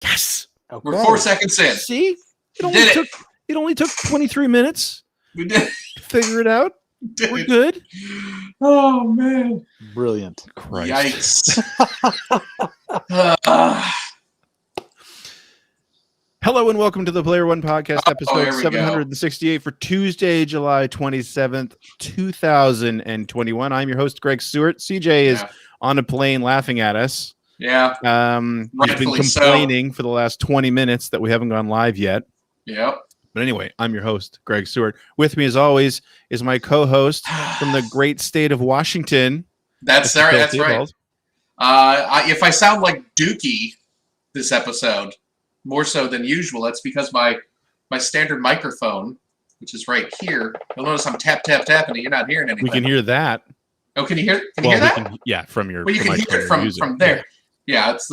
Yes. Okay. We're 4 seconds in. See? It only took 23 minutes We did. to figure it out. Dude. We're good. Oh, man. Brilliant. Christ. Yikes. Hello and welcome to the Player One Podcast, episode here we 768 for Tuesday, July 27th, 2021. I'm your host, Greg Stewart. CJ is on a plane laughing at us. Yeah. He's been complaining for the last 20 minutes that we haven't gone live yet. Yep. But anyway, I'm your host, Greg Stewart. With me, as always, is my co-host from the great state of Washington. That's right. That's right. If I sound like Dookie this episode, more so than usual, that's because my standard microphone, which is right here, you'll notice I'm tapping it. You're not hearing anything. We can hear that. Oh, can you hear? Can you hear that? From your. Well, you can hear it from there. Yeah, it's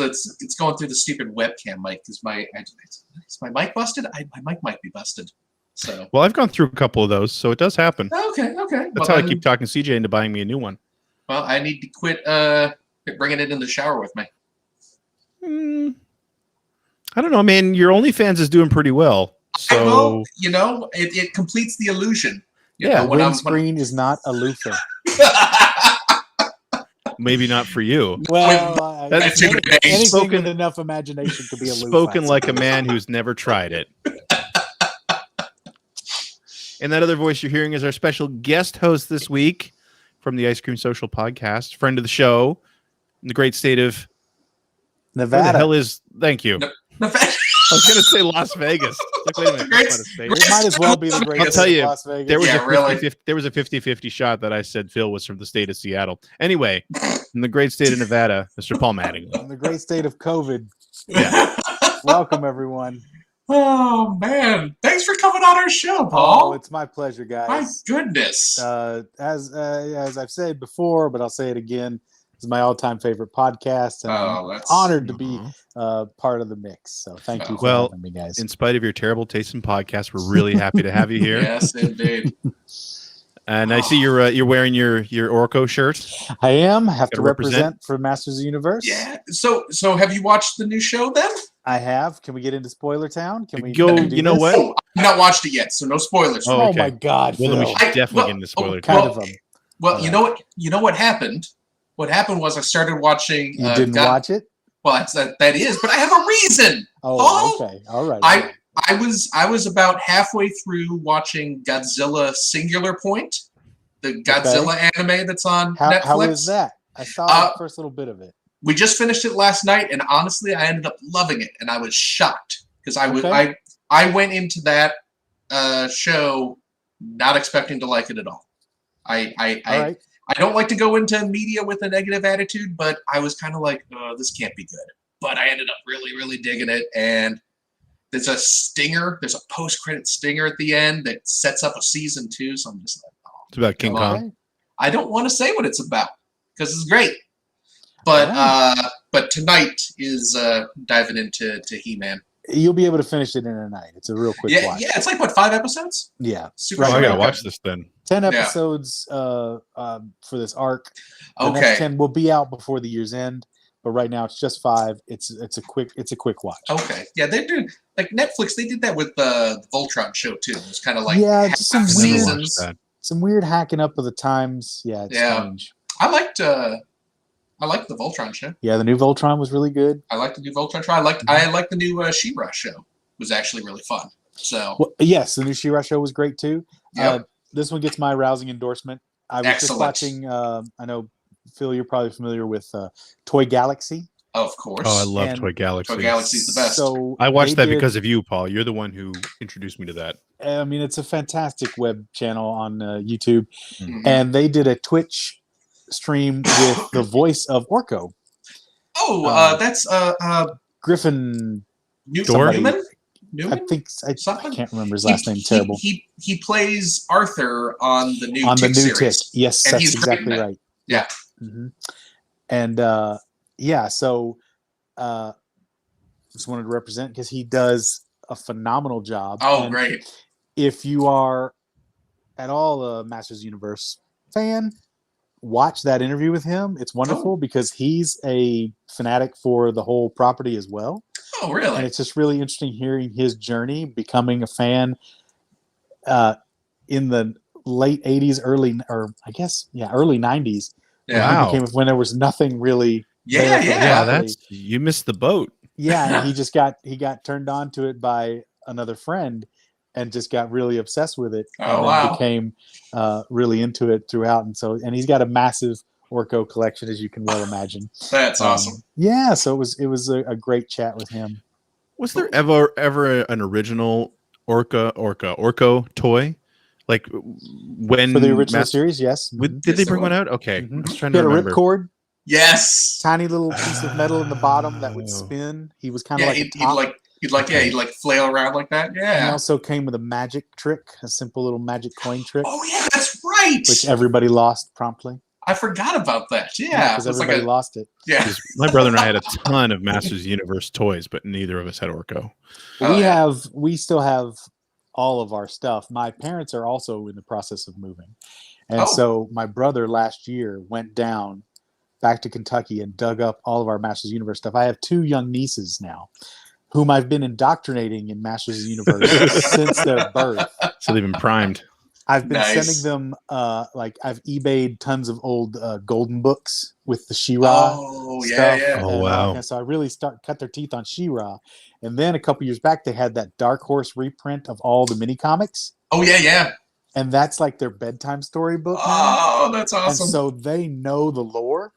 going through the stupid webcam mic. Is my mic busted? My mic might be busted. So. Well, I've gone through a couple of those, so it does happen. Okay. That's how I keep talking CJ into buying me a new one. Well, I need to quit bringing it in the shower with me. I don't know, man. Your OnlyFans is doing pretty well. So it completes the illusion. Windscreen is not a loofah. Maybe not for you. Well, anything spoken with enough imagination could be a loofah. Spoken like a man who's never tried it. And that other voice you're hearing is our special guest host this week from the Ice Cream Social podcast, friend of the show, in the great state of Nevada. Where the hell is? Thank you. Nevada. I was going to say Las Vegas. Like, wait a minute. That's not a state. It might as well be the greatest. I'll tell you, Las Vegas. there was a 50-50 shot that I said Phil was from the state of Seattle. Anyway, in the great state of Nevada, Mr. Paul Mattingly. In the great state of COVID. Yeah. Welcome, everyone. Oh, man. Thanks for coming on our show, Paul. Oh, it's my pleasure, guys. My goodness. As I've said before, but I'll say it again, this is my all-time favorite podcast, and I'm honored to be part of the mix. So thank you for having me, guys. In spite of your terrible taste in podcasts, we're really happy to have you here. Yes, indeed. And I see you're wearing your Orko shirt. I am. I have to represent for Masters of the Universe. Yeah. So have you watched the new show then? I have. Can we get into Spoiler Town? Can we go? You know what? Oh, I've not watched it yet, so no spoilers. Oh my God! Well, then we should definitely get into spoiler. Well, you know what happened? What happened was I started watching. You didn't watch it? Well, that is, but I have a reason. Oh, okay, all right. I was about halfway through watching Godzilla Singular Point, the Godzilla anime that's on Netflix. How is that? I saw the first little bit of it. We just finished it last night, and honestly, I ended up loving it, and I was shocked because I went into that show not expecting to like it at all. I don't like to go into media with a negative attitude, but I was kind of like, oh, this can't be good. But I ended up really, really digging it, and there's a stinger. There's a post-credit stinger at the end that sets up a season 2. So I'm just like, oh. It's about King Kong. I don't want to say what it's about because it's great. But tonight is diving into He-Man. You'll be able to finish it in a night. It's a real quick watch. Yeah, it's like, what, 5 episodes? Yeah. Super I got to watch this then. 10 episodes for this arc. The next 10 will be out before the year's end. But right now it's just 5. It's a quick watch. Okay. Yeah, they do like Netflix. They did that with the Voltron show too. It was kind of like just some weird hacking up of the times. Yeah, it's strange. I liked the Voltron show. Yeah, the new Voltron was really good. I liked the new Voltron show. I liked the new She-Ra show. It was actually really fun. So yes, the new She-Ra show was great too. Yep. This one gets my rousing endorsement. I was just watching. I know, Phil, you're probably familiar with Toy Galaxy. Of course. Oh, I love Toy Galaxy. Toy Galaxy's the best. So I watched that because of you, Paul. You're the one who introduced me to that. I mean, it's a fantastic web channel on YouTube, and they did a Twitch stream with the voice of Orko. Oh, that's Griffin Newman. I think I can't remember his last name. Terrible. He plays Arthur on the new Tick. Yes, and that's exactly right. Yeah. Mm-hmm. And so just wanted to represent because he does a phenomenal job. Oh, and great! If you are at all a Masters Universe fan, watch that interview with him. It's wonderful because he's a fanatic for the whole property as well. Oh, really? And it's just really interesting hearing his journey, becoming a fan in the late 80s, early 90s. Yeah. When there was nothing really there for the property. You missed the boat. Yeah, and he got turned on to it by another friend and just got really obsessed with it and then became really into it throughout. And he's got a massive Orko collection, as you can well imagine. That's awesome. Yeah, so it was a great chat with him. Was there ever an original Orko toy? Like when for the original series, yes. Did they bring one out? Okay, mm-hmm. I'm just trying to remember. He had a ripcord. Yes. Tiny little piece of metal in the bottom that would spin. He was kind of like a top. He'd flail around like that. Yeah. He also came with a magic trick, a simple little magic coin trick. Oh yeah, that's right. Which everybody lost promptly. I forgot about that. Yeah, because everybody lost it. Yeah. My brother and I had a ton of Masters of the Universe toys, but neither of us had Orko. We still have all of our stuff. My parents are also in the process of moving. And so my brother last year went down back to Kentucky and dug up all of our Masters of the Universe stuff. I have 2 young nieces now whom I've been indoctrinating in Masters of the Universe since their birth. So they've been primed. I've been sending them, I've eBayed tons of old golden books with the She-Ra stuff. Yeah. Oh, wow. And so I really cut their teeth on She-Ra. And then a couple years back, they had that Dark Horse reprint of all the mini comics. Oh, yeah. And that's like their bedtime storybook now. Oh, that's awesome. And so they know the lore.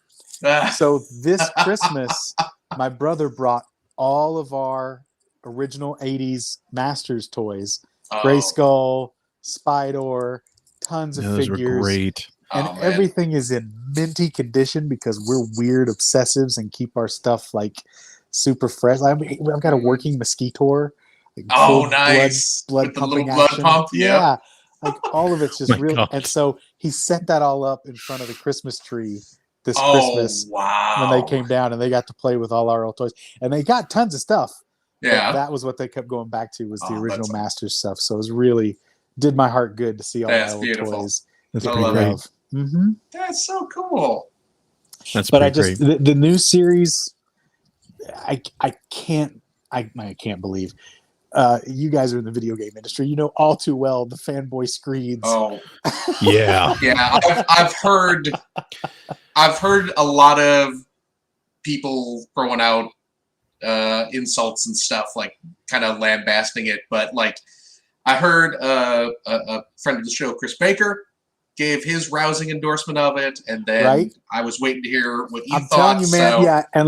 So this Christmas, my brother brought all of our original 80s Masters toys. Grayskull, Spydor, tons of figures. Those were great. And everything is in minty condition because we're weird obsessives and keep our stuff like super fresh. I've got a working Mosquitor. Nice. Blood pumping little blood action. pump. Yeah. Like all of it's just real. God. And so he set that all up in front of the Christmas tree this Christmas when they came down, and they got to play with all our old toys. And they got tons of stuff. Yeah. That was what they kept going back to, was the original Masters stuff. So it was really did my heart good to see all my old toys. That's pretty great. Mm-hmm. That's so cool. That's but great. The new series, I can't believe. You guys are in the video game industry. You know all too well the fanboy screeds. Oh, yeah, yeah. I've heard a lot of people throwing out insults and stuff, like kind of lambasting it. But like, I heard a friend of the show, Chris Baker, gave his rousing endorsement of it, and then I was waiting to hear what you thought. I'm telling you, man. Yeah, and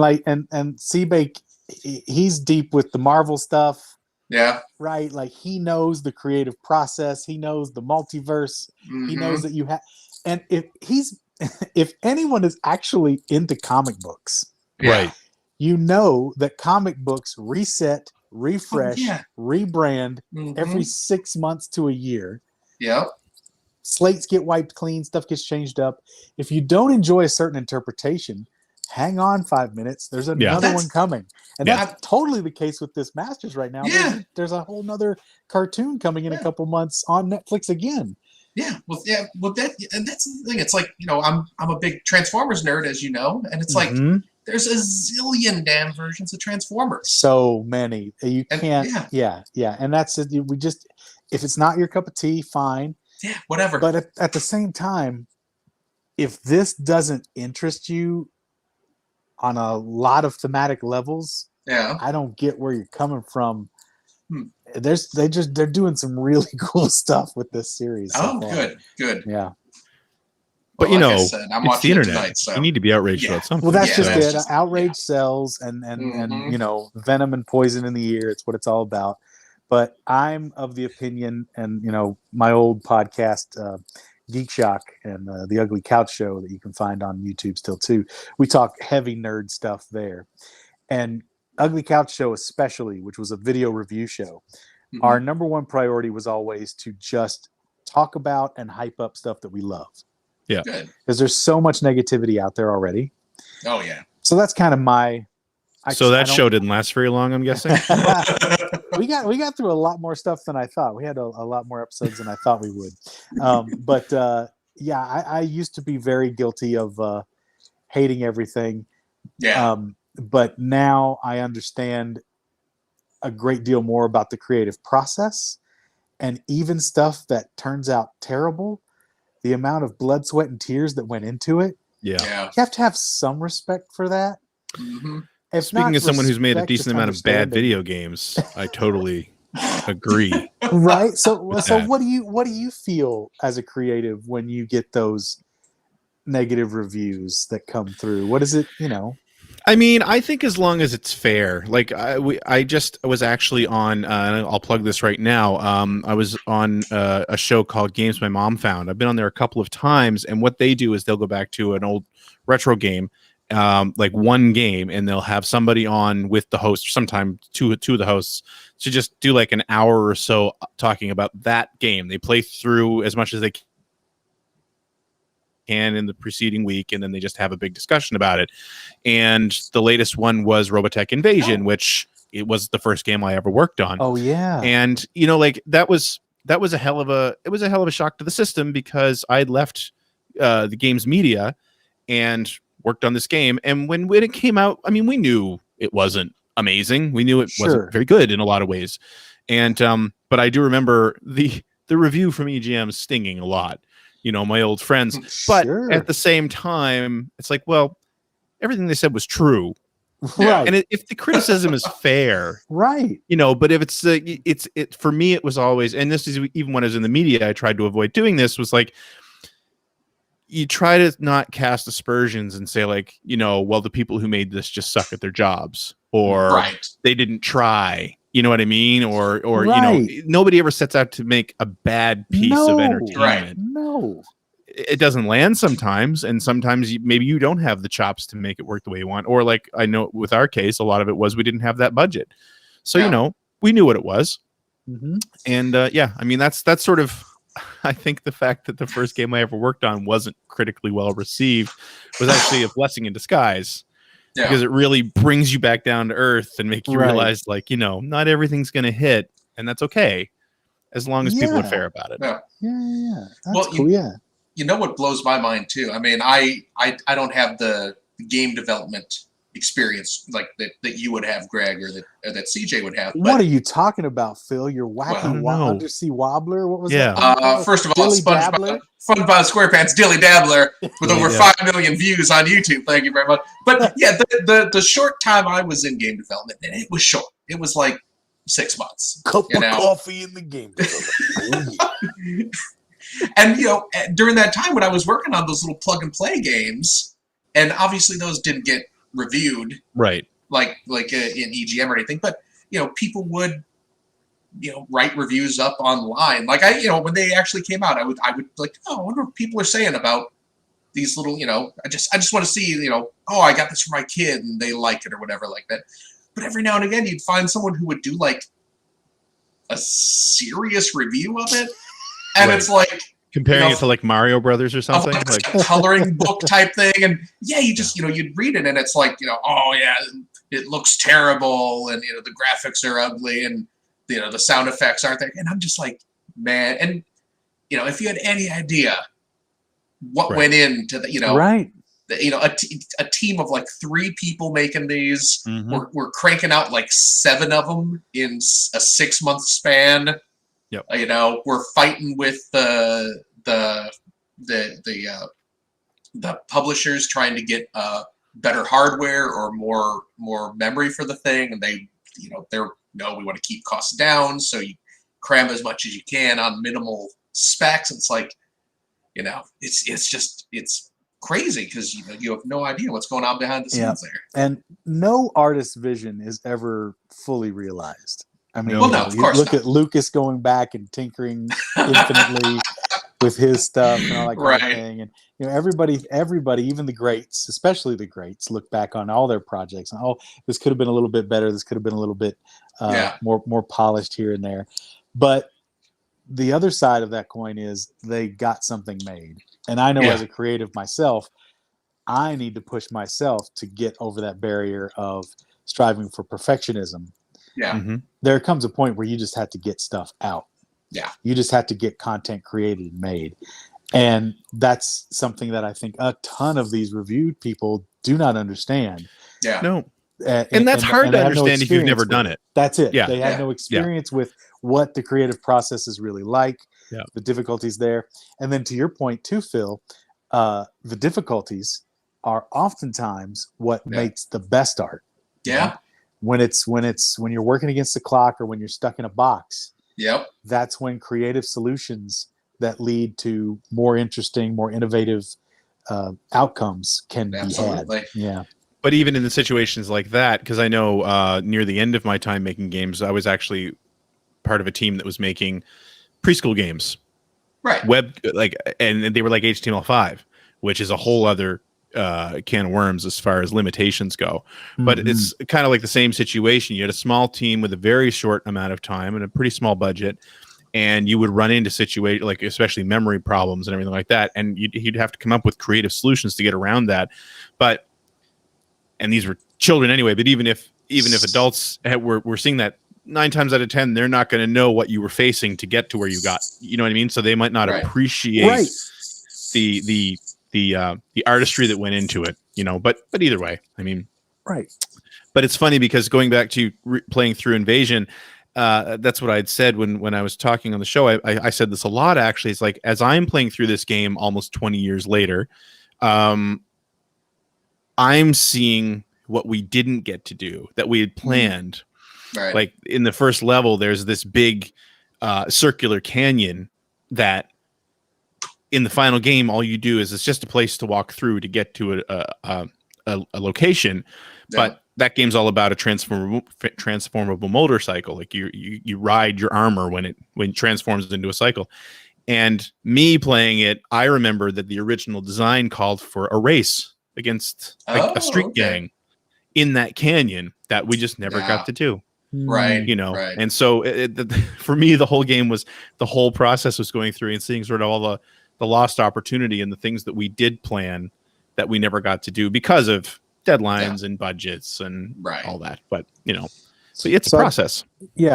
Seabake, he's deep with the Marvel stuff. Yeah. Right. Like he knows the creative process. He knows the multiverse. Mm-hmm. He knows that you have. And if anyone is actually into comic books, right, you know that comic books reset, refresh, rebrand every 6 months to a year. Yep. Slates get wiped clean. Stuff gets changed up. If you don't enjoy a certain interpretation, hang on 5 minutes. There's another one coming. And that's totally the case with this Masters right now. Yeah. There's a whole nother cartoon coming in a couple months on Netflix again. Yeah. Well, that's the thing. It's like, I'm a big Transformers nerd, as you know, and it's like there's a zillion damn versions of Transformers. So many. You can't. Yeah. And that's it. If it's not your cup of tea, fine. Yeah, whatever. But at the same time, if this doesn't interest you on a lot of thematic levels, I don't get where you're coming from. They're doing some really cool stuff with this series. Good. Yeah. But like I said, I'm it's the internet. Tonight, so. You need to be outraged about something. Well, that's just it. Outrage sells, and venom and poison in the ear. It's what it's all about. But I'm of the opinion, and my old podcast, Geek Shock, and the Ugly Couch Show that you can find on YouTube still too. We talk heavy nerd stuff there, and Ugly Couch Show especially, which was a video review show. Our number one priority was always to just talk about and hype up stuff that we love. Yeah, because there's so much negativity out there already. Oh yeah. So that's kind of my. That show didn't last very long, I'm guessing. we got through a lot more stuff than I thought. We had a lot more episodes than I thought we would. I used to be very guilty of hating everything. Yeah. But now I understand a great deal more about the creative process, and even stuff that turns out terrible, the amount of blood, sweat, and tears that went into it. Yeah. You have to have some respect for that. Mm-hmm. If Speaking not of someone who's made a respect, decent just amount of bad understanding. video games, I totally agree. Right. So that. what do you feel as a creative when you get those negative reviews that come through? What is it, I mean, I think as long as it's fair. Like I just was actually on. I'll plug this right now. I was on a show called Games My Mom Found. I've been on there a couple of times, and what they do is they'll go back to an old retro game, like one game, and they'll have somebody on with the host, sometimes two of the hosts, to just do like an hour or so talking about that game. They play through as much as they can in the preceding week, and then they just have a big discussion about it. And the latest one was Robotech Invasion, which it was the first game I ever worked on. Oh yeah. And like that was a hell of a shock to the system, because I'd left the game's media and worked on this game, and when it came out, I mean, we knew it wasn't amazing. We knew it wasn't very good in a lot of ways. And but I do remember the review from EGM stinging a lot. My old friends. But at the same time, it's like, well, everything they said was true. Right. And if the criticism is fair, right. But if it's for me, it was always, and this is even when I was in the media, I tried to avoid doing this, was like, you try to not cast aspersions and say like, well, the people who made this just suck at their jobs, or they didn't try. You know what I mean? Or nobody ever sets out to make a bad piece of entertainment. Right. No. It doesn't land sometimes, and sometimes maybe you don't have the chops to make it work the way you want. Or like I know with our case, a lot of it was we didn't have that budget. So, we knew what it was. Mm-hmm. And I mean, that's sort of, I think the fact that the first game I ever worked on wasn't critically well received was actually a blessing in disguise. Yeah. Because it really brings you back down to earth and make you realize, like, not everything's going to hit, and that's okay, as long as people are fair about it. Yeah. That's cool. You know what blows my mind too? I mean, I don't have the game development experience like that you would have, Greg, or that CJ would have. But, what are you talking about, Phil? Your wacky undersea wobbler? What was that? First of all, SpongeBob SquarePants Dilly Dabbler with over 5 million views on YouTube. Thank you very much. But yeah, the short time I was in game development, and it was short. It was like 6 months. Cup of coffee in the game development. And during that time when I was working on those little plug and play games, and obviously those didn't get reviewed, right? Like in EGM or anything, but people would write reviews up online. Like when they actually came out, I would like, I wonder what people are saying about these little, I just want to see, I got this for my kid and they like it or whatever like that. But every now and again, you'd find someone who would do like a serious review of it. And it's like comparing it to like Mario Brothers or something, like a coloring book type thing. And you just, you'd read it and it's like, oh yeah, it looks terrible. And, the graphics are ugly and, the sound effects aren't there. And I'm just like, man. And, if you had any idea what went into the, a team of like 3 people making these, we're cranking out like 7 of them in a 6-month span. Yep. We're fighting with the publishers trying to get better hardware or more memory for the thing, and they, we want to keep costs down, so you cram as much as you can on minimal specs. It's like, it's crazy because you have no idea what's going on behind the scenes there, and no artist's vision is ever fully realized. I mean, of course look at Lucas going back and tinkering infinitely with his stuff and all that kind of thing. And everybody, even the greats, especially the greats, look back on all their projects and this could have been a little bit better. This could have been a little bit more polished here and there. But the other side of that coin is they got something made. And I know as a creative myself, I need to push myself to get over that barrier of striving for perfectionism. Yeah. Mm-hmm. There comes a point where you just have to get stuff out. Yeah. You just have to get content created and made. And that's something that I think a ton of these reviewed people do not understand. Yeah. No. And that's hard to understand if you've never done it. it. That's it. Yeah. They had no experience with what the creative process is really like, the difficulties there. And then to your point too, Phil, the difficulties are oftentimes what makes the best art. Yeah. When you're working against the clock or when you're stuck in a box. Yep. That's when creative solutions that lead to more interesting, more innovative outcomes can be had. Yeah. But even in the situations like that, because I know near the end of my time making games, I was actually part of a team that was making preschool games, right? And they were like HTML5, which is a whole other can of worms as far as limitations go. But it's kind of like the same situation. You had a small team with a very short amount of time and a pretty small budget, and you would run into situations like especially memory problems and everything like that, and you'd have to come up with creative solutions to get around that. And these were children anyway, but even if adults were seeing that, 9 times out of 10, they're not going to know what you were facing to get to where you got. You know what I mean? So they might not appreciate the artistry that went into it. You know, but either way, I mean, right. But it's funny because going back to playing through Invasion, that's what I'd said when I was talking on the show. I said this a lot actually. It's like as I'm playing through this game almost 20 years later, I'm seeing what we didn't get to do that we had planned. Right. Like in the first level, there's this big circular canyon that in the final game, all you do is it's just a place to walk through to get to a location. Yeah. But that game's all about a transformable motorcycle. Like you ride your armor when it transforms into a cycle. And me playing it, I remember that the original design called for a race against a street gang in that canyon that we just never got to do. Right. You know, and so for me, the whole process was going through and seeing sort of all the lost opportunity and the things that we did plan that we never got to do because of deadlines and budgets and all that. But, you know, so it's a process.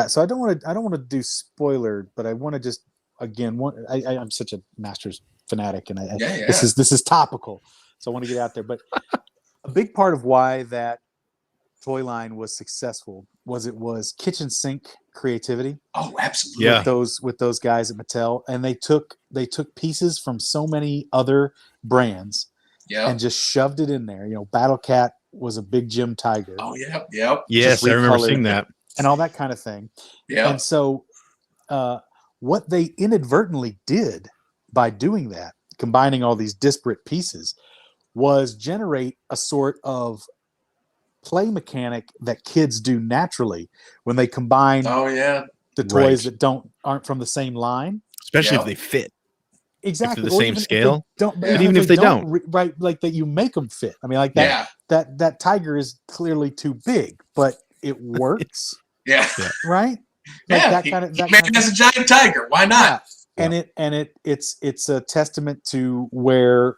So I don't want to do spoiler, but I want to just, again, I'm such a Masters fanatic and this is topical. So I want to get out there, but a big part of why that toy line was successful was kitchen sink creativity. Oh, absolutely. Yeah. With those guys at Mattel, and they took pieces from so many other brands and just shoved it in there. You know, Battle Cat was a big Jim Tiger. Oh, yeah. Yes, I remember seeing that. And all that kind of thing. Yeah. And so what they inadvertently did by doing that, combining all these disparate pieces, was generate a sort of play mechanic that kids do naturally when they combine the toys that aren't from the same line, especially if they fit exactly the same scale. But even if they don't, right? Like that, you make them fit. I mean, like that. That tiger is clearly too big, but it works. Right. Like that kind of. That man has a giant tiger. Why not? Yeah. And it's a testament to where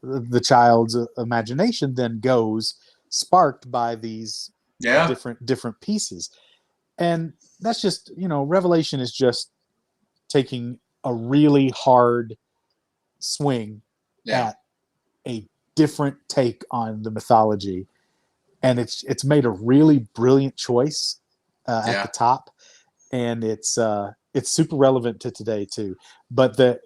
the child's imagination then goes, sparked by these different pieces. And that's just, you know, Revelation is just taking a really hard swing at a different take on the mythology, and it's made a really brilliant choice at the top, and it's super relevant to today too. But the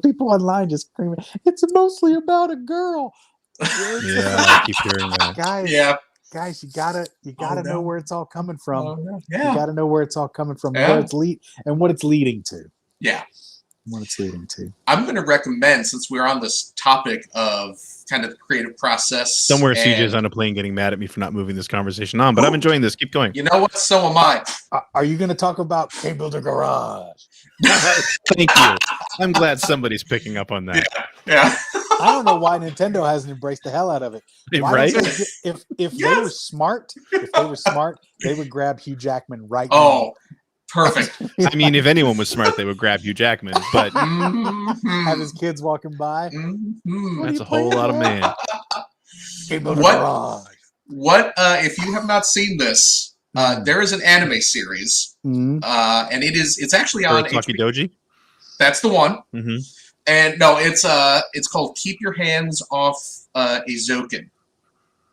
people online just screaming, it's mostly about a girl. I keep hearing that. Guys, you gotta know where it's all coming from. You gotta know where it's all coming from, and what it's leading to. Yeah. What it's leading to. I'm going to recommend, since we're on this topic of kind of the creative process. Somewhere CJ's on a plane getting mad at me for not moving this conversation on, but I'm enjoying this. Keep going. You know what? So am I. Are you going to talk about K-Builder Garage? Thank you. I'm glad somebody's picking up on that. Yeah. I don't know why Nintendo hasn't embraced the hell out of it. Right? If they were smart, they would grab Hugh Jackman right now. Perfect. I mean, if anyone was smart, they would grab Hugh Jackman, but have his kids walking by. That's a whole lot of man. What if you have not seen this, there is an anime series, and it's actually on Taki Doji. That's the one. Mm-hmm. And no, it's called Keep Your Hands Off Eizouken.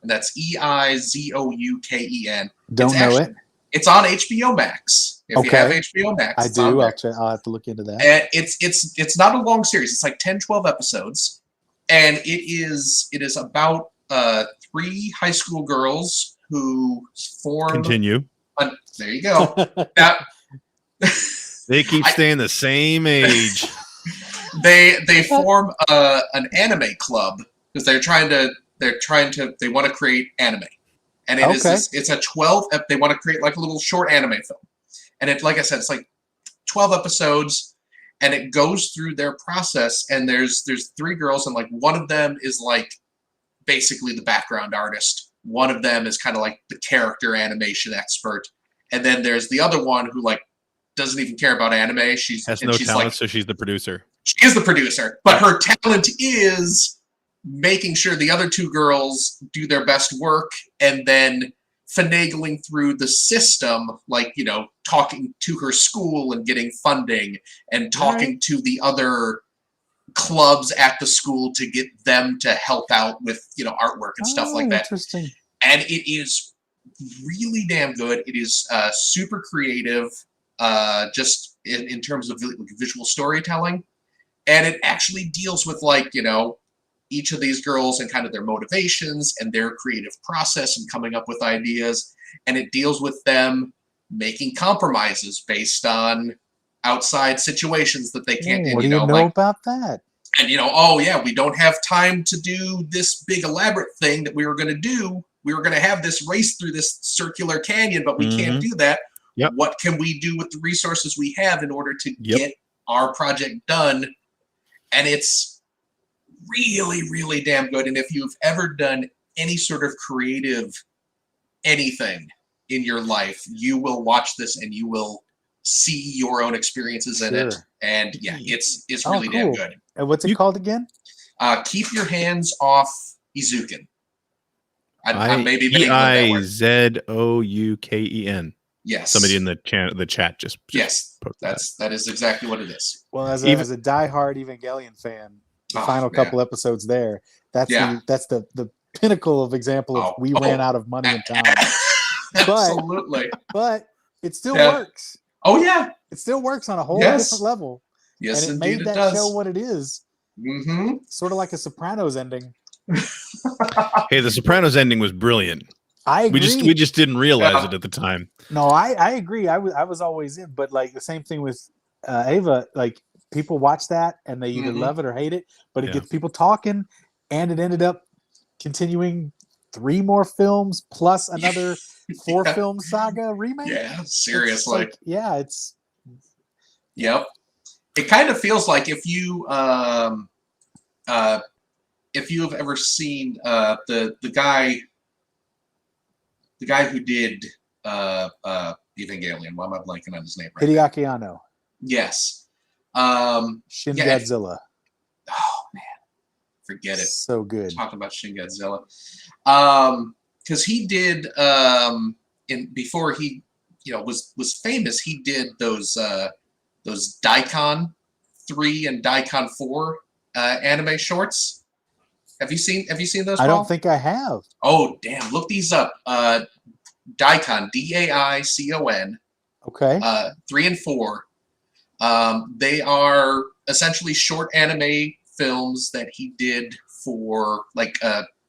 and that's EIZOUKEN. Don't know it. It's on HBO Max. If you have HBO Max, I do. I'll have to look into that. And it's not a long series. It's like 10, 12 episodes, and it is about 3 high school girls who form. Continue. There you go. Now, they keep staying the same age. They form an anime club because they want to create anime, and it's a 12. They want to create like a little short anime film, and it, like I said, it's like 12 episodes, and it goes through their process. And there's 3 girls, and like one of them is like basically the background artist. One of them is kind of like the character animation expert, and then there's the other one who like doesn't even care about anime. She's talent, like, so she's the producer. She is the producer, but her talent is making sure the other 2 girls do their best work, and then finagling through the system, like, you know, talking to her school and getting funding, and talking to the other clubs at the school to get them to help out with, you know, artwork and stuff like that. Interesting. And it is really damn good. It is super creative, just in terms of visual storytelling. And it actually deals with, like, you know, each of these girls and kind of their motivations and their creative process and coming up with ideas. And it deals with them making compromises based on outside situations that they can't. What do you know about that? And, you know, oh yeah, we don't have time to do this big elaborate thing that we were going to do. We were going to have this race through this circular canyon, but we can't do that. Yep. What can we do with the resources we have in order to get our project done? And it's really, really damn good. And if you've ever done any sort of creative anything in your life, you will watch this and you will see your own experiences in it. And yeah, it's really damn good. And what's it called again? Keep Your Hands Off Izuken. I maybe EIZOUKEN. Yes. Somebody in the chat just yes. That is exactly what it is. Well, as a diehard Evangelion fan, the final couple episodes there, that's the pinnacle of example of we ran out of money and time. Absolutely. But it still works. Oh yeah. It still works on a whole different level. Yes, and it indeed made that does. show what it is. Mm-hmm. Sort of like a Sopranos ending. Hey, the Sopranos ending was brilliant. I agree. We just didn't realize it at the time. No, I agree. I was always in, but like the same thing with Ava. Like people watch that and they either love it or hate it, but it gets people talking, and it ended up continuing 3 more films plus another 4-film saga remake. Yeah, seriously. It's Yep. It kind of feels like if you have ever seen the guy who did Evangelion. Why am I blanking on his name right now? Hideaki Anno. Yes. Shin Godzilla. Oh man, forget it. So good. Talking about Shin Godzilla. Because he did before he was famous, he did those Daikon 3 and Daikon 4 anime shorts. Have you seen those? I Paul? don't think I have. Oh damn! Look these up. Daikon, DAICON. Okay. 3 and 4. They are essentially short anime films that he did for like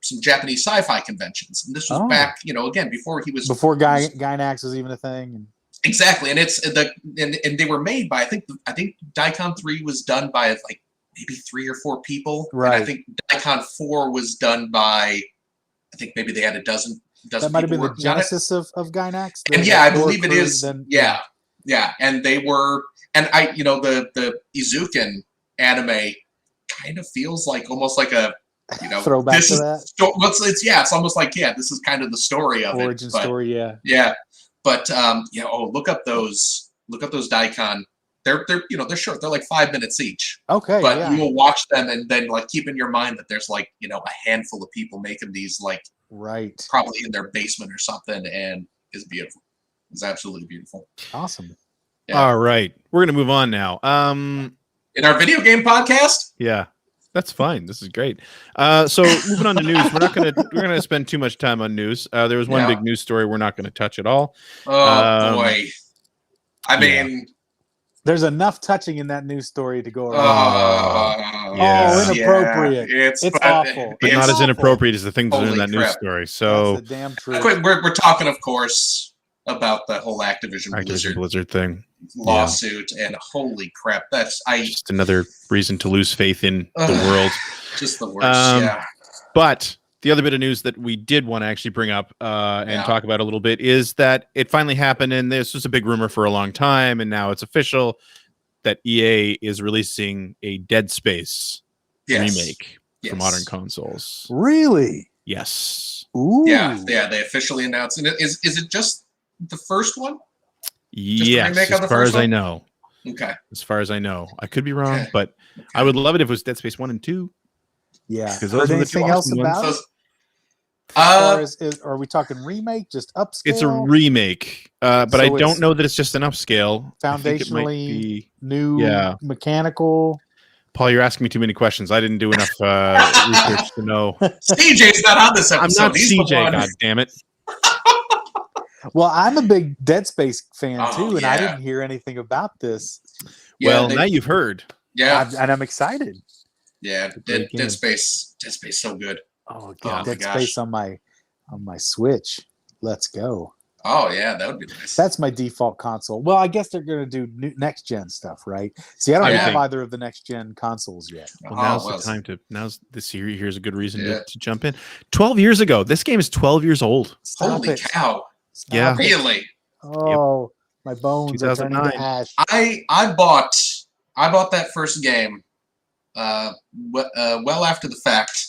some Japanese sci-fi conventions. And this was back, again before Gainax was even a thing. Exactly, and it's and they were made by I think Daikon 3 was done by like maybe 3 or 4 people. Right. And I think Daikon 4 was done by I think maybe they had a dozen. That might have been the genesis of Gainax. And yeah, I believe it is. Yeah. And they were, and the Izuken anime kind of feels like almost like a throwback to that. It's almost like this is kind of the story of origin story. Yeah. But look up those Daikon. They're short. They're like 5 minutes each. Okay. But you will watch them and then like keep in your mind that there's like a handful of people making these like probably in their basement or something, and it's beautiful. It's absolutely beautiful. Awesome. Yeah. All right, we're gonna move on now. In our video game podcast. Yeah. That's fine. This is great. So moving on to news, we're gonna spend too much time on news. There was one big news story we're not going to touch at all. Oh boy! I mean, there's enough touching in that news story to go around. Inappropriate! It's awful, but not as inappropriate as the things that are in that news story. So that's the damn truth. We're talking, of course, about the whole Activision Blizzard thing lawsuit, and holy crap, that's just another reason to lose faith in the world. Just the worst. But the other bit of news that we did want to actually bring up and talk about a little bit is that it finally happened, and this was a big rumor for a long time, and now it's official that EA is releasing a Dead Space remake for modern consoles. Really? Yes. Ooh. Yeah. They officially announced. And is it just the first one? Yes, as far as I know. Okay. As far as I know, I could be wrong, but I would love it if it was Dead Space 1 and 2. Yeah. Because those are the two else about it? Are we talking remake? Just upscale? It's a remake, but I don't know that it's just an upscale. Foundationally new, mechanical. Paul, you're asking me too many questions. I didn't do enough research to know. CJ's not on this episode. I'm not CJ. God damn it. Well, I'm a big Dead Space fan too, and I didn't hear anything about this. Well, now you've heard. Yeah, and I'm excited. Yeah, Dead Space, so good. Oh god, Dead Space on my Switch. Let's go. Oh yeah, that would be nice. That's my default console. Well, I guess they're going to do next gen stuff, right? See, I don't have either of the next gen consoles yet. Well, now's the time to. Now's this year. Here's a good reason to jump in. 12 years ago, this game is 12 years old. Holy cow! Stop really? Oh, my bones are turning to ash. I bought that first game. Well after the fact.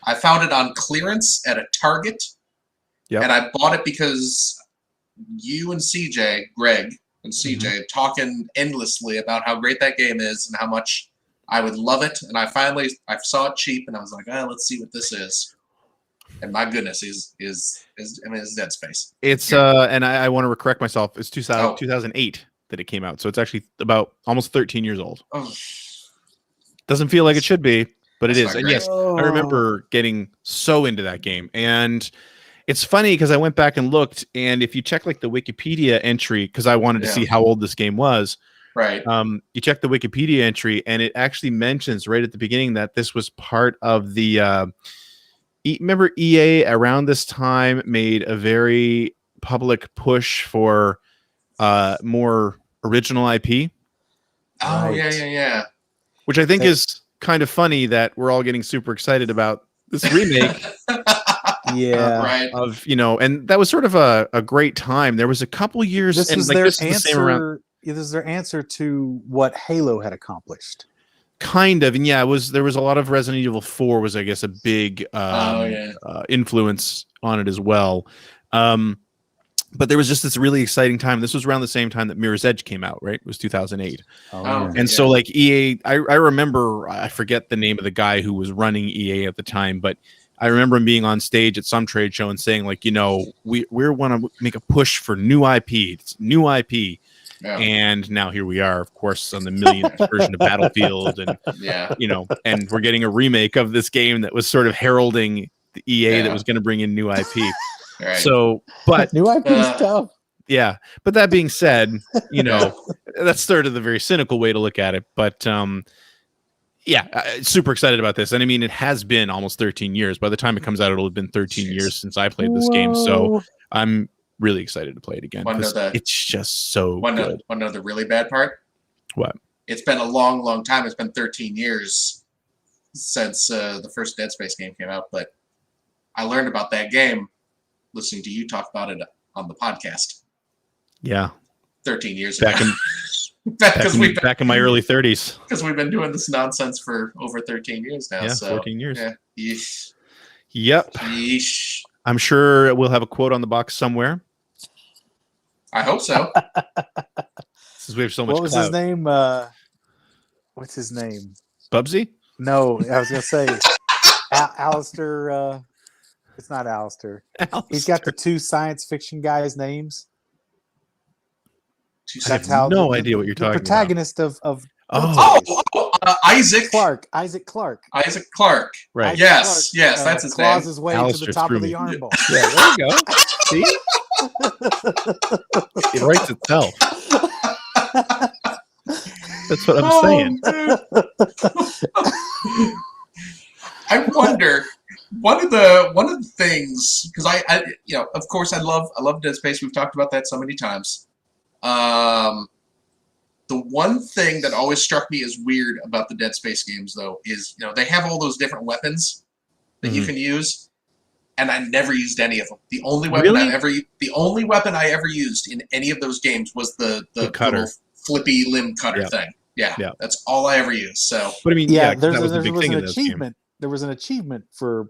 I found it on clearance at a Target, and I bought it because you and Greg and CJ, talking endlessly about how great that game is and how much I would love it. And I saw it cheap, and I was like, let's see what this is. And my goodness, it's Dead Space. It's and I want to correct myself. It's 2008 that it came out, so it's actually about almost 13 years old. Doesn't feel like it should be. But it is. And yes, I remember getting so into that game. And it's funny because I went back and looked, and if you check like the Wikipedia entry, because I wanted to see how old this game was. Right. You check the Wikipedia entry, and it actually mentions right at the beginning that this was part of the remember EA around this time made a very public push for more original IP. Oh, yeah. Which I think is kind of funny that we're all getting super excited about this remake. Right. Of and that was sort of a great time. There was a couple years. This was their answer. This is their answer to what Halo had accomplished. Kind of, and there was a lot of Resident Evil 4 was, I guess, a big influence on it as well. But there was just this really exciting time. This was around the same time that Mirror's Edge came out, right? It was 2008. So like EA, I remember, I forget the name of the guy who was running EA at the time, but I remember him being on stage at some trade show and saying like, we want to make a push for new IP. It's new IP. Yeah. And now here we are, of course, on the millionth version of Battlefield, and and we're getting a remake of this game that was sort of heralding the EA that was going to bring in new IP. Right. So, but new IP is tough. Yeah, but that being said, that's sort of the very cynical way to look at it. But super excited about this, and I mean, it has been almost 13 years. By the time it comes out, it'll have been 13 years since I played this game. So I'm really excited to play it again. It's just so good. Want to know the really bad part? What? It's been a long, long time. It's been 13 years since the first Dead Space game came out, but I learned about that game listening to you talk about it on the podcast. Yeah. 13 years ago. Back in my early 30s. Because we've been doing this nonsense for over 13 years now. Yeah, so, 14 years. Yeah. Yeesh. Yep. Yeesh. I'm sure we'll have a quote on the box somewhere. I hope so. Since we have so much. What was his name? What's his name? Bubsy? No, I was going to say Alistair. It's not Alistair. He's got the two science fiction guys' names. I have no idea what you're talking about. The protagonist of Isaac Clark. Isaac Clark. Isaac Clark. Right. Isaac Yes, Clark, yes, that's his claws name. his way Alistair to the top threw of the me. yarn ball. Yeah, there you go. See? It writes itself. That's what I'm saying. I wonder one of the things, because I of course I love Dead Space. We've talked about that so many times. The one thing that always struck me as weird about the Dead Space games, though, is they have all those different weapons that you can use, and I never used any of them. The only weapon I ever used in any of those games was the cutter, little flippy limb cutter thing. Yeah, that's all I ever used. So, but I mean, yeah, that was the big thing an in this game. achievement. There was an achievement for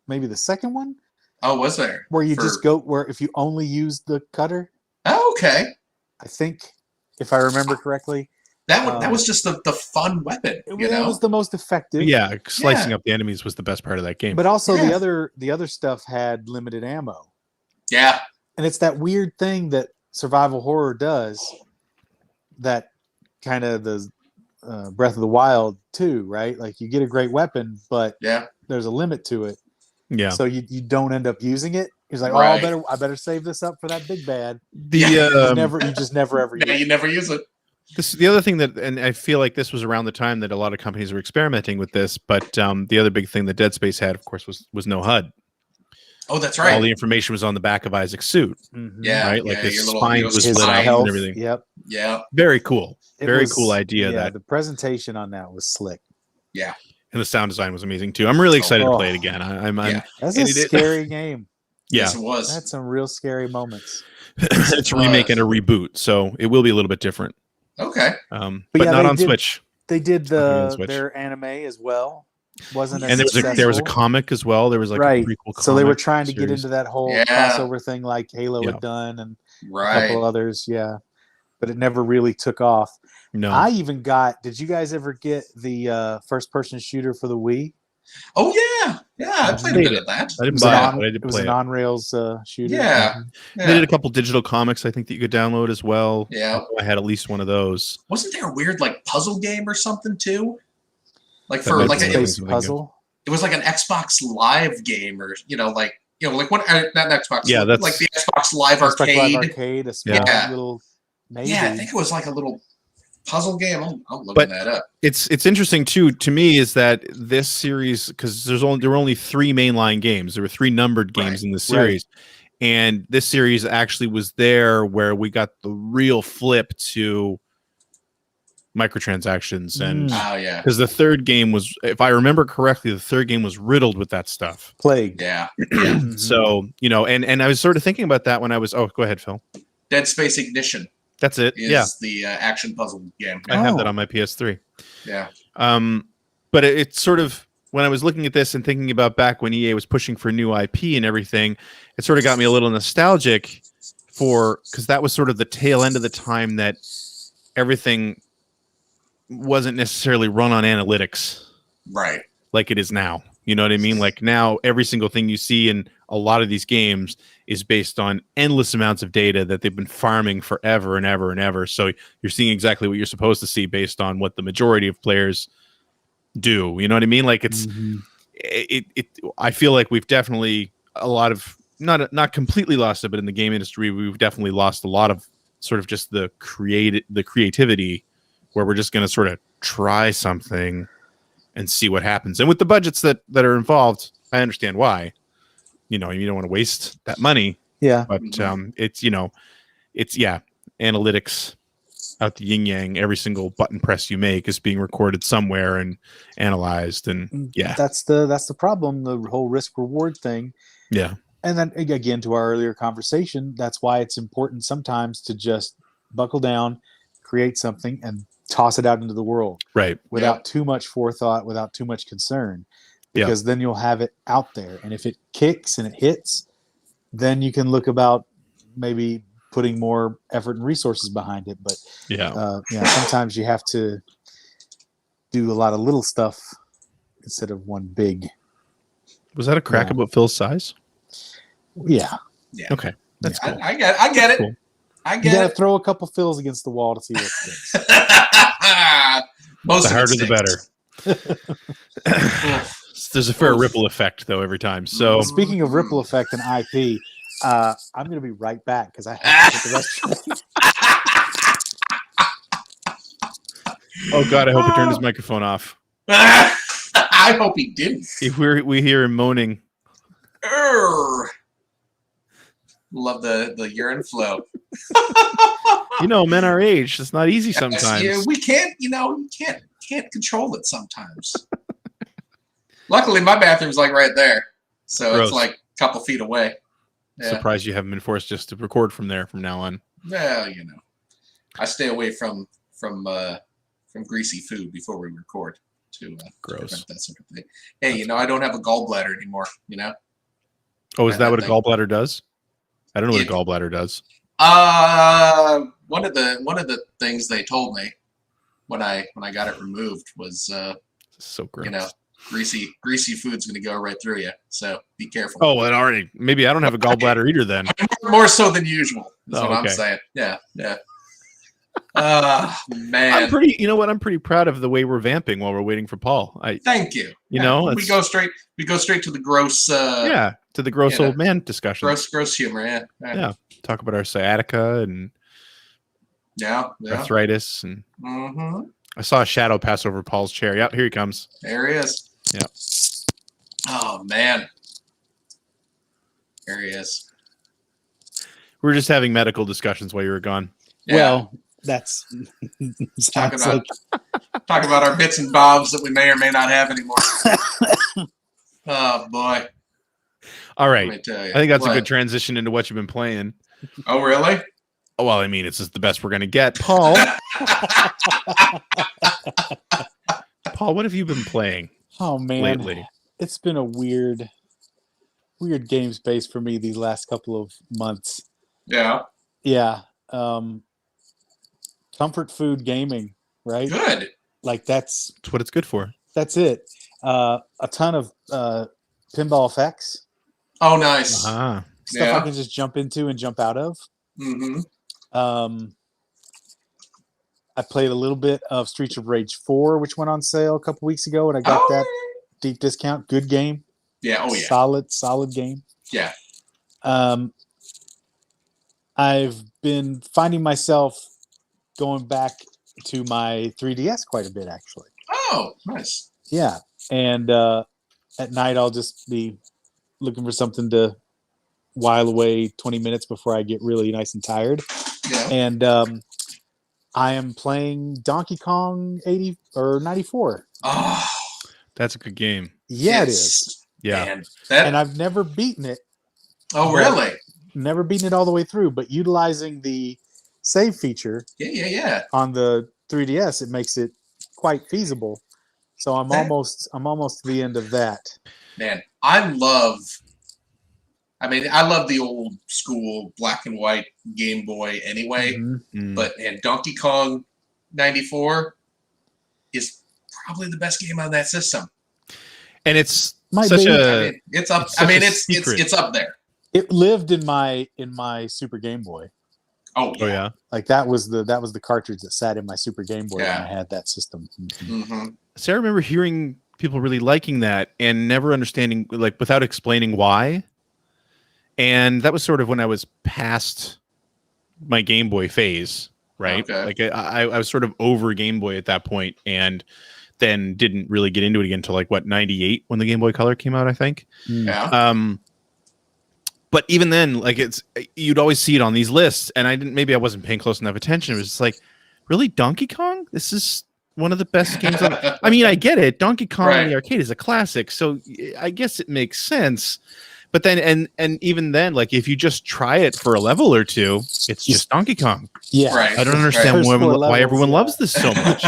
maybe the second one. Oh, was there? Where you just go where if you only use the cutter. Oh, okay. I think, if I remember correctly, that was just the fun weapon. It was the most effective. Yeah, slicing up the enemies was the best part of that game. But also the other stuff had limited ammo. Yeah, and it's that weird thing that survival horror does. That kind of the Breath of the Wild too, right? Like you get a great weapon, but there's a limit to it. Yeah. So you don't end up using it. He's like, right. I better save this up for that big bad. The you just never ever use it. You never use it. This is the other thing that, and I feel like this was around the time that a lot of companies were experimenting with this. But the other big thing that Dead Space had, of course, was no HUD. Oh, that's right. All the information was on the back of Isaac's suit. Mm-hmm. Yeah, right. Like his little, spine was lit up and everything. Yep. Yeah. Very cool. Cool idea. Yeah, that the presentation on that was slick. Yeah. And the sound design was amazing too. I'm really excited to play it again. That's a scary game. Yeah, yes, it was. That's some real scary moments. It's a remake and a reboot, so it will be a little bit different. Okay. But not on Switch. They did their anime as well. Wasn't and there was a comic as well. There was like a prequel comic. So they were trying to get into that whole crossover thing like Halo had done and a couple others, but it never really took off. No. I even did you guys ever get the first person shooter for the Wii? Oh yeah, I played a bit of that. I didn't buy it, but I did play it. It was an on-rails shooter. Yeah. They did a couple digital comics, I think, that you could download as well. Yeah, I had at least one of those. Wasn't there a weird like puzzle game or something too? Like That for might like be a something puzzle. It was like an Xbox Live game, or like what? Not Xbox. Yeah, that's like the Xbox Live Xbox Arcade. Live Arcade, a small little. Maybe. Yeah, I think it was like a little puzzle game. I'm looking that up. It's interesting too to me is that this series, because there were only 3 mainline games. There were 3 numbered games in the series, and this series actually was there where we got the real flip to microtransactions and because the third game was, if I remember correctly, the third game was riddled with that stuff. Plagued. Yeah. So and I was sort of thinking about that when I was. Oh, go ahead, Phil. Dead Space Ignition. That's it. Is the action puzzle game. I have that on my PS3. Yeah. But it's sort of, when I was looking at this and thinking about back when EA was pushing for new IP and everything, it sort of got me a little nostalgic because that was sort of the tail end of the time that everything wasn't necessarily run on analytics. Right. Like it is now. You know what I mean? Like now every single thing you see in a lot of these games is based on endless amounts of data that they've been farming forever and ever and ever. So you're seeing exactly what you're supposed to see based on what the majority of players do. You know what I mean? Like it's I feel like we've definitely a lot of not completely lost it, but in the game industry we've definitely lost a lot of sort of just the creativity where we're just going to sort of try something and see what happens. And with the budgets that are involved, I understand why. You don't want to waste that money. Yeah. But it's analytics out the yin yang. Every single button press you make is being recorded somewhere and analyzed. And that's the problem. The whole risk reward thing. Yeah. And then again, to our earlier conversation, that's why it's important sometimes to just buckle down, create something, and toss it out into the world. Right. Without too much forethought, without too much concern. Because then you'll have it out there. And if it kicks and it hits, then you can look about maybe putting more effort and resources behind it. But sometimes you have to do a lot of little stuff instead of one big. Was that a crack about Phil's size? Yeah. Okay. That's cool. I get it. Cool. You gotta throw a couple Phils against the wall to see what sticks. Most The of harder, it the better. There's a fair ripple effect though every time. So speaking of ripple effect and IP, I'm going to be right back because I have to hit the restroom. oh god, I hope he turned his microphone off. I hope he didn't. If we hear him moaning. Love the urine flow. You know, men our age, it's not easy sometimes. Yeah, we can't, can't control it sometimes. Luckily, my bathroom's like right there, so Gross. It's like a couple feet away. Yeah. Surprised you haven't been forced just to record from there from now on. Well, I stay away from greasy food before we record to prevent that sort of thing. Hey, I don't have a gallbladder anymore. Oh, is that what a gallbladder does? I don't know what a gallbladder does. One of the things they told me when I got it removed was so gross. Greasy food's going to go right through you, so be careful. Oh, and already maybe I don't have a gallbladder either then. More so than usual is what I'm saying. Yeah. Man, I'm pretty proud of the way we're vamping while we're waiting for Paul. Thank you. We go straight to the gross. To the gross old man discussion. Gross humor. Yeah. Talk about our sciatica and arthritis and. Mm-hmm. I saw a shadow pass over Paul's chair. Yep, here he comes. There he is. Yeah. Oh man. There he is. We were just having medical discussions while you were gone. Yeah. Well, that's talk about our bits and bobs that we may or may not have anymore. Oh boy. All right. I think that's a good transition into what you've been playing. Oh really? Oh, well, I mean, it's just the best we're gonna get. Paul. Paul, what have you been playing? Oh man. Lately? It's been a weird game space for me these last couple of months. Yeah. Yeah. Comfort food gaming, right? Good. Like that's what it's good for. That's it. A ton of pinball effects. Oh, nice. Stuff I can just jump into and jump out of. Mm-hmm. I played a little bit of Streets of Rage 4, which went on sale a couple weeks ago, and I got that deep discount. Good game. Yeah. Oh yeah. Solid game. Yeah. I've been finding myself going back to my 3DS quite a bit, actually. Oh, nice. Yeah, and at night I'll just be looking for something to while away 20 minutes before I get really nice and tired. Yeah. And I am playing Donkey Kong 80 or 94. Oh, that's a good game. Yeah, it is. Yeah. Man, and I've never beaten it. Oh, really? Never beaten it all the way through, but utilizing the save feature on the 3DS, it makes it quite feasible. So I'm almost to the end of that. Man, I love the old school black and white Game Boy anyway. Mm-hmm. But Donkey Kong 94 is probably the best game on that system. And it's it's up there. It lived in my Super Game Boy. Oh yeah. Like that was the cartridge that sat in my Super Game Boy when I had that system. Mm-hmm. So I remember hearing people really liking that and never understanding, like, without explaining why. And that was sort of when I was past my Game Boy phase, right? Okay. Like I was sort of over Game Boy at that point, and then didn't really get into it again until 98 when the Game Boy Color came out, I think. Yeah. But even then, like, you'd always see it on these lists, and maybe I wasn't paying close enough attention. It was just like, really, Donkey Kong? This is one of the best games. I mean, I get it. Donkey Kong in the arcade is a classic, so I guess it makes sense. But then, and even then, like, if you just try it for a level or two, it's just Donkey Kong. Yeah, right. I don't understand why everyone loves this so much.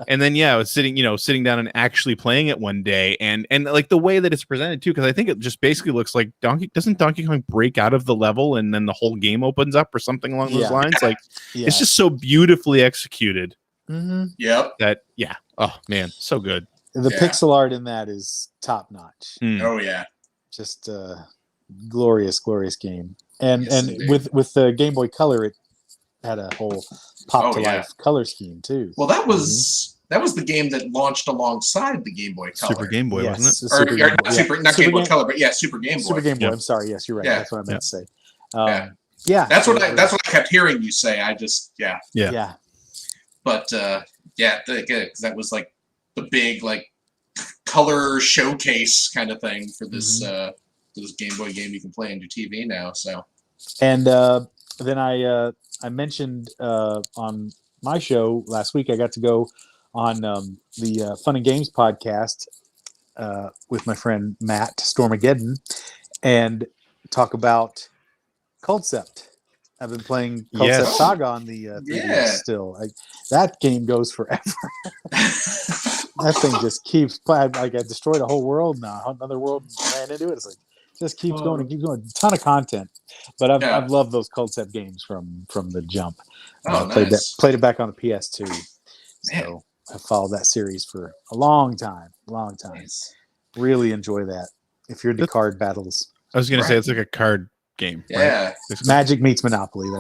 And then, I was sitting down and actually playing it one day, and like the way that it's presented too, because I think it just basically looks like doesn't Donkey Kong break out of the level and then the whole game opens up or something along those lines? Like, it's just so beautifully executed. Mm-hmm. Yep. Oh man, so good. The pixel art in that is top notch. Oh yeah. Just glorious game. And with the Game Boy Color, it had a whole pop to life color scheme too. Well, that was That was the game that launched alongside the Game Boy Color. Super Game Boy, Yes, wasn't it? Or, Super Game Boy. not Super, not Super Game Boy Game- Color, but yeah, Super Game Boy. Super Game Boy. Yeah. I'm sorry. Yes, you're right. Yeah. That's what I meant to say. Yeah. Yeah. That's what I kept hearing you say. I just Yeah. But because that was like the big like color showcase kind of thing for this Game Boy game you can play on your TV now. So And then I mentioned on my show last week, I got to go on the Fun and Games podcast with my friend Matt Stormageddon and talk about Concept. I've been playing Concept Yes. Saga on the 3DS still. That game goes forever. That thing just keeps playing. Like I destroyed a whole world now, another world, and ran into it. It's like just keeps going and keeps going. A ton of content, but I've loved those Concept games from the jump. Nice. Played it back on the PS2, Man. so I followed that series for a long time. Nice. Really enjoy that. If you're into card battles, I was going to say it's like a card game. Yeah. Right? Magic meets Monopoly.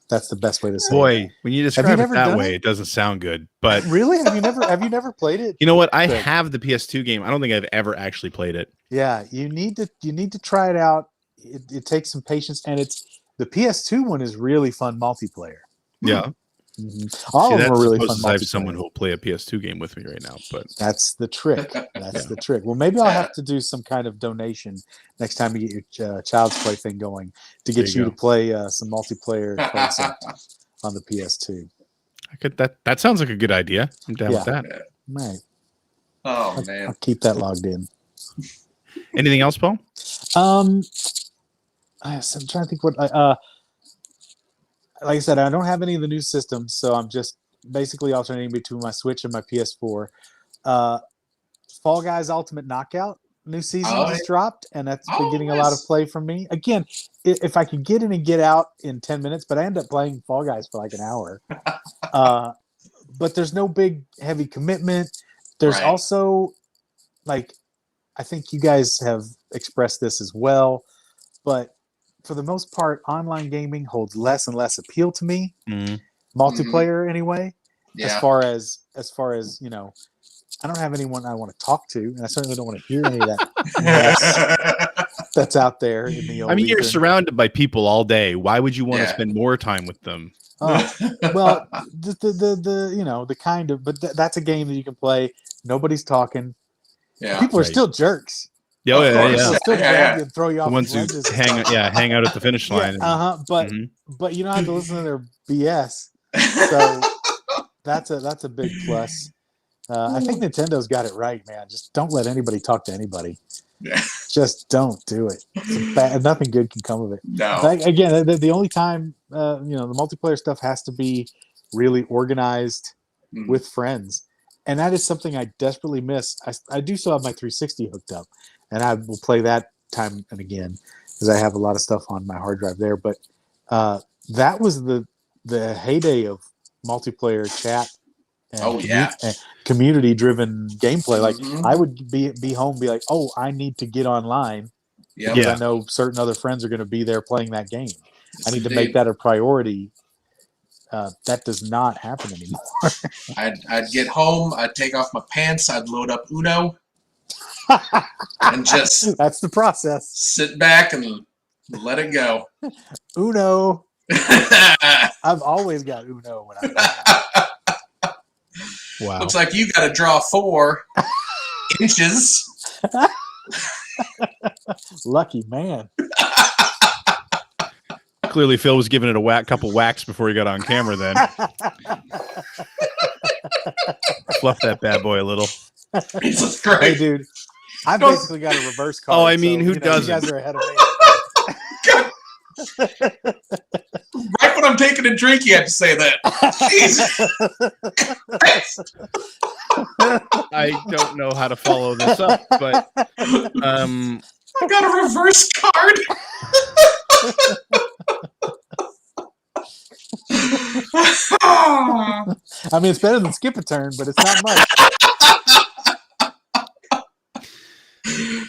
That's the best way to say it. Boy, when you describe it never that done way, it? it doesn't sound good. But Really? Have you never played it? you know what? I Good. have the PS2 game. I don't think I've ever actually played it. Yeah, you need to try it out. It takes some patience, and the PS2 one is really fun multiplayer. Yeah. All See, of them are really fun supposes I have multiplayer. someone who will play a PS2 game with me right now. But That's the trick. That's the trick. Well, maybe I'll have to do some kind of donation next time you get your Child's Play thing going to get There you you to play some multiplayer Concept on the PS2. I could that sounds like a good idea. I'm down with that. Right. Oh man. I'll keep that logged in. Anything else, Paul? I'm trying to think what like I said, I don't have any of the new systems, so I'm just basically alternating between my Switch and my PS4. Fall Guys Ultimate Knockout new season just dropped, and that's been getting a lot of play from me. Again, if I could get in and get out in 10 minutes, but I end up playing Fall Guys for like an hour. But there's no big heavy commitment. There's also like, I think you guys have expressed this as well, but for the most part, online gaming holds less and less appeal to me. Multiplayer anyway. Yeah. As far as I don't have anyone I want to talk to, and I certainly don't want to hear any of that mess that's out there in the old I mean, you're ether. surrounded by people all day. Why would you want to spend more time with them? Well, the kind of, but that's a game that you can play. Nobody's talking. Yeah. People are still jerks. Yeah, course. They'll still grab you and throw you off The ones who ledges and hang stuff. hang out at the finish line. But you don't have to listen to their BS. So that's a big plus. I think Nintendo's got it right, man. Just don't let anybody talk to anybody. Yeah. Just don't do it. Nothing good can come of it. No. Again, the only time the multiplayer stuff has to be really organized with friends, and that is something I desperately miss. I do still have my 360 hooked up, and I will play that time and again because I have a lot of stuff on my hard drive there. But that was the heyday of multiplayer chat. And community-driven gameplay. Like I would be home, and be like, "Oh, I need to get online because I know certain other friends are going to be there playing that game. I need to make that a priority." That does not happen anymore. I'd get home, I'd take off my pants, I'd load up Uno, and just that's the process. Sit back and let it go. Uno. I've always got Uno when I play. Wow. Looks like you got to draw 4 inches. Lucky man. Clearly, Phil was giving it a couple whacks before he got on camera. Then fluff that bad boy a little. Jesus Christ, hey, dude! I basically got a reverse card. Oh, I mean, who doesn't? You guys are ahead of me. Right when I'm taking a drink, you have to say that. Jesus. I don't know how to follow this up, but I got a reverse card. I mean, it's better than skip a turn, but it's not much.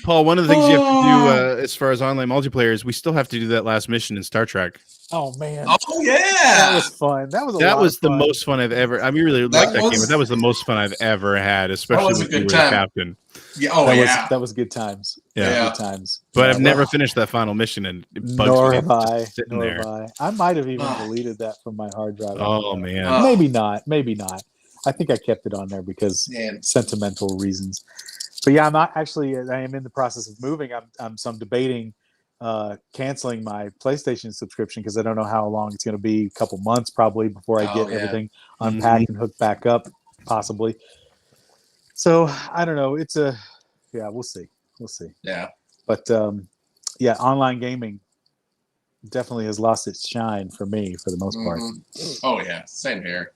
Paul, one of the things you have to do as far as online multiplayer is we still have to do that last mission in Star Trek. Oh man! Oh yeah, that was fun. That was the most fun I've ever. I mean, really like that game, but that was the most fun I've ever had, especially when you were the captain. Yeah. Oh yeah. That was good times. Yeah. Good times. But I've never finished that final mission, and it bugs nor me have I. sitting Nor there. have I. I might have even deleted that from my hard drive. Oh man. Maybe not. Maybe not. I think I kept it on there because sentimental reasons. But yeah, I'm not actually. I am in the process of moving. I'm debating canceling my PlayStation subscription because I don't know how long it's going to be. A couple months probably before I get everything unpacked and hooked back up, possibly. So I don't know. We'll see. Yeah. But online gaming definitely has lost its shine for me for the most part. Oh yeah, same here.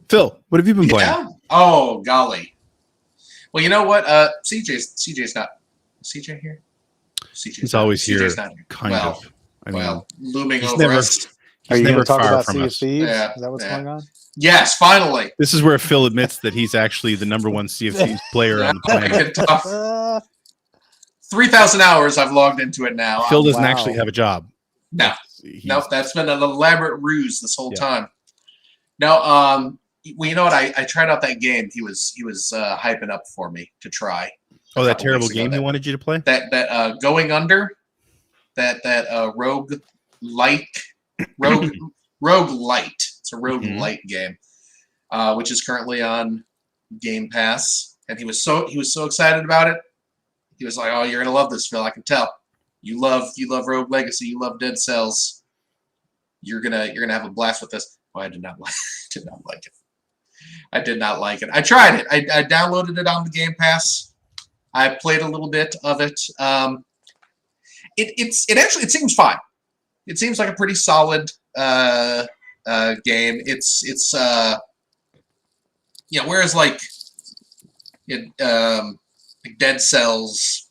Phil, what have you been playing? Oh golly. Well, you know what? CJ's not. CJ here? He's always here. CJ's not here. Kind of. I mean, looming over us. Are you going to talk about from Sea of us. Thieves? Yeah, Is that what's going on? Yes, finally. This is where Phil admits that he's actually the #1 Sea of Thieves player on the planet. 3,000 hours I've logged into it now. Phil doesn't actually have a job. No, that's been an elaborate ruse this whole time. No, well, you know what? I tried out that game. He was hyping up for me to try. Oh, that terrible game he wanted you to play? That Going Under, that rogue light. It's a rogue light game, which is currently on Game Pass. And he was so excited about it. He was like, "Oh, you're gonna love this, Phil. I can tell. You love Rogue Legacy. You love Dead Cells. You're gonna have a blast with this." Well, I did not like it. I did not like it. I tried it. I downloaded it on the Game Pass. I played a little bit of it. It seems fine. It seems like a pretty solid game. It's whereas like Dead Cells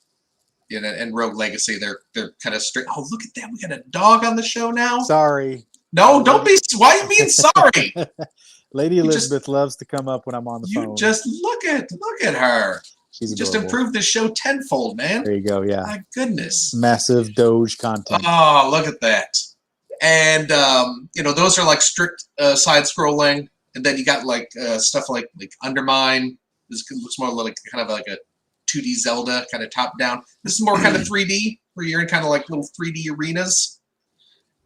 and Rogue Legacy, they're kind of strict. Oh, look at that. We got a dog on the show now. Sorry. No, don't be. Why are you being sorry? Lady Elizabeth loves to come up when I'm on the phone. You just look at her. She's just improved the show tenfold, man. There you go. Yeah. My goodness. Massive Doge content. Oh, look at that. And those are like strict side scrolling, and then you got like stuff like Undermine. This looks more like kind of like a 2D Zelda kind of top down. This is more kind of 3D, where you're in kind of like little 3D arenas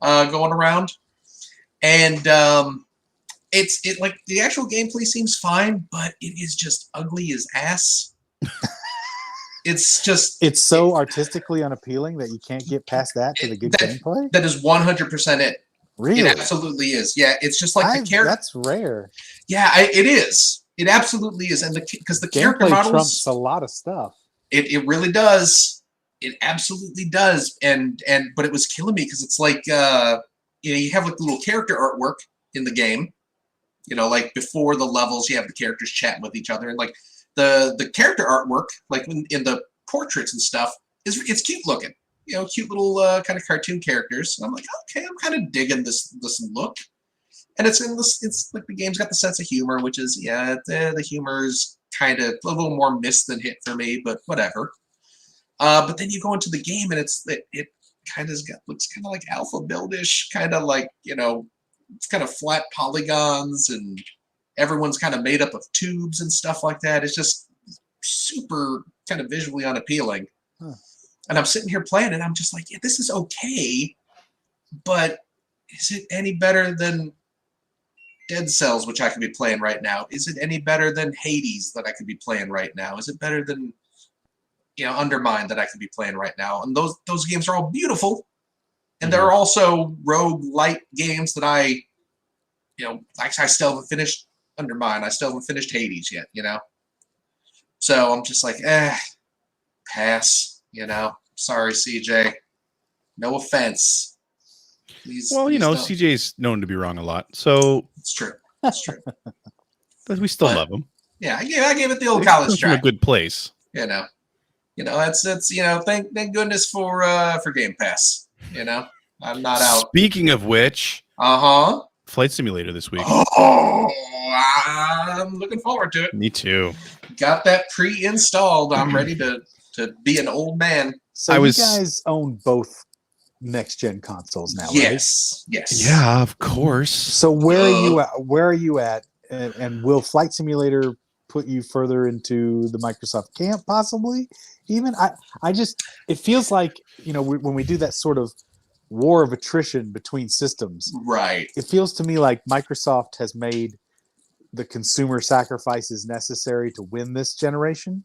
going around. And it like the actual gameplay seems fine, but it is just ugly as ass. It's so artistically unappealing that you can't get past that to the good gameplay. That is 100% it. Really? It absolutely is. Yeah, it's just like the character. That's rare. Yeah, it is. It absolutely is, and because the character models trumps a lot of stuff. It really does. It absolutely does, but it was killing me because it's like you have like little character artwork in the game. Like before the levels, you have the characters chatting with each other, and like the character artwork, like in the portraits and stuff, it's cute looking. Cute little kind of cartoon characters. And I'm like, okay, I'm kind of digging this look. And it's like the game's got the sense of humor, which is the humor is kind of a little more miss than hit for me, but whatever. But then you go into the game and it kind of looks kind of like alpha buildish, kind of like it's kind of flat polygons and everyone's kind of made up of tubes and stuff like that. It's just super kind of visually unappealing. Huh. And I'm sitting here playing it. I'm just like, yeah, this is okay, but is it any better than Dead Cells, which I could be playing right now? Is it any better than Hades that I could be playing right now? Is it better than Undermine that I could be playing right now? And those games are all beautiful, and there are also rogue light games that I still haven't finished Undermine. I still haven't finished Hades yet. So I'm just like, pass. Sorry, CJ. No offense. Please, well, please don't. CJ's known to be wrong a lot, so it's true. It's true. But we still love him. Yeah, I gave it the old college try. From a good place. That's thank goodness for Game Pass. I'm not out. Speaking of which, Flight Simulator this week. Oh, I'm looking forward to it. Me too. Got that pre-installed. I'm ready to be an old man. So you guys own both next-gen consoles now, right? Yes. Yeah, of course. So where are you at? Where are you at? And will Flight Simulator put you further into the Microsoft camp, possibly? Even I just, it feels like, when we do that sort of war of attrition between systems, right? It feels to me like Microsoft has made the consumer sacrifices necessary to win this generation.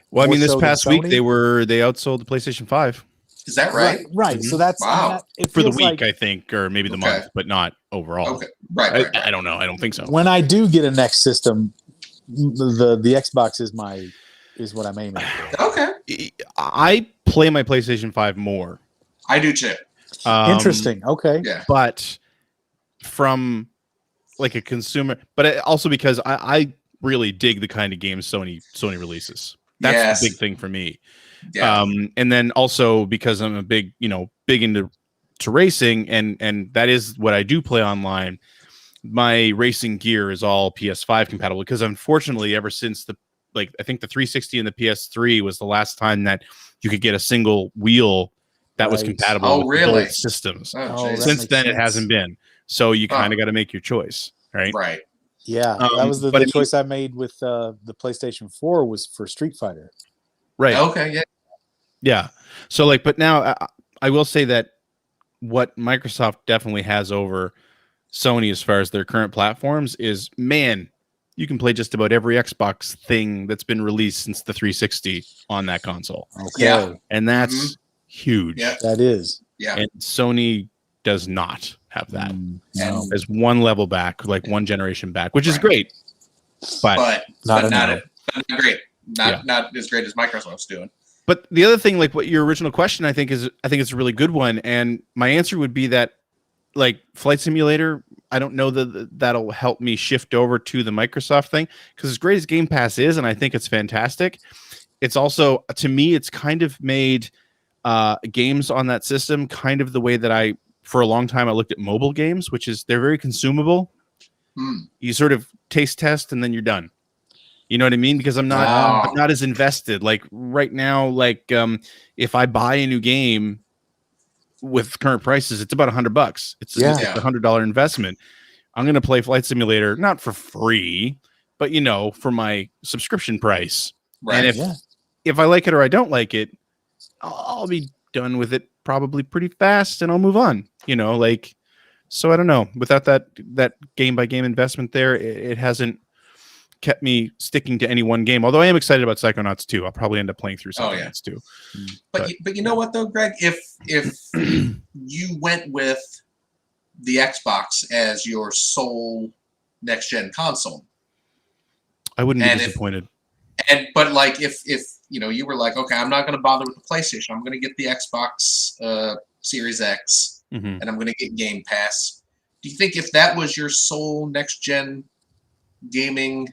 Well, I mean, this past week they outsold the PlayStation 5. Is that right? Right. Mm-hmm. So that's wow. For the week, I think, or maybe the month, but not overall. Okay. Right. I don't know. I don't think so. When I do get a next system, the Xbox is what I'm aiming for. Okay. I play my PlayStation 5 more. I do too. Interesting. Okay. Yeah. But from like a consumer, but also because I really dig the kind of games Sony releases. That's the big thing for me. Yeah. And then also because I'm a big into racing, and that is what I do play online. My racing gear is all PS5 compatible because unfortunately, ever since I think the 360 and the PS3 was the last time that you could get a single wheel that was compatible with both systems. Since then, it hasn't been. So you kind of got to make your choice, right? Right. Yeah, that was the choice I made with the PlayStation 4 was for Street Fighter. Right. Okay. Yeah. Yeah. So but now I will say that what Microsoft definitely has over Sony as far as their current platforms is, man, you can play just about every Xbox thing that's been released since the 360 on that console. Okay. Yeah. And that's huge. Yeah. That is. Yeah. And Sony does not have that. No. As one level back, like one generation back, which is great. But not great. Not as great as Microsoft's doing. But the other thing, like what your original question, I think it's a really good one. And my answer would be that like Flight Simulator, I don't know that'll help me shift over to the Microsoft thing, because as great as Game Pass is, and I think it's fantastic, it's also, to me, it's kind of made games on that system kind of the way that for a long time, I looked at mobile games, which is they're very consumable. You sort of taste test and then you're done. You know what I mean? Because I'm not as invested. Like right now, if I buy a new game with current prices, it's about $100. It's a $100 investment. I'm going to play Flight Simulator, not for free, but for my subscription price. Right. And if I like it or I don't like it, I'll be done with it probably pretty fast and I'll move on. So I don't know. Without that game by game investment there, it hasn't kept me sticking to any one game. Although I am excited about Psychonauts 2. I'll probably end up playing through Psychonauts 2. But you know what though, Greg? If you went with the Xbox as your sole next gen console, I wouldn't be disappointed. But like if you were like, okay, I'm not going to bother with the PlayStation. I'm going to get the Xbox Series X, and I'm going to get Game Pass. Do you think if that was your sole next gen gaming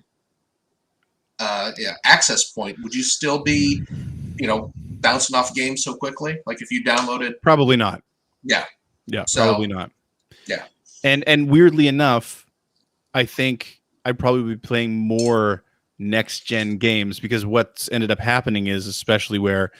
access point, would you still be, bouncing off games so quickly? Like if you downloaded, probably not. Yeah. Probably not. Yeah. And weirdly enough, I think I'd probably be playing more next gen games, because what's ended up happening is, especially where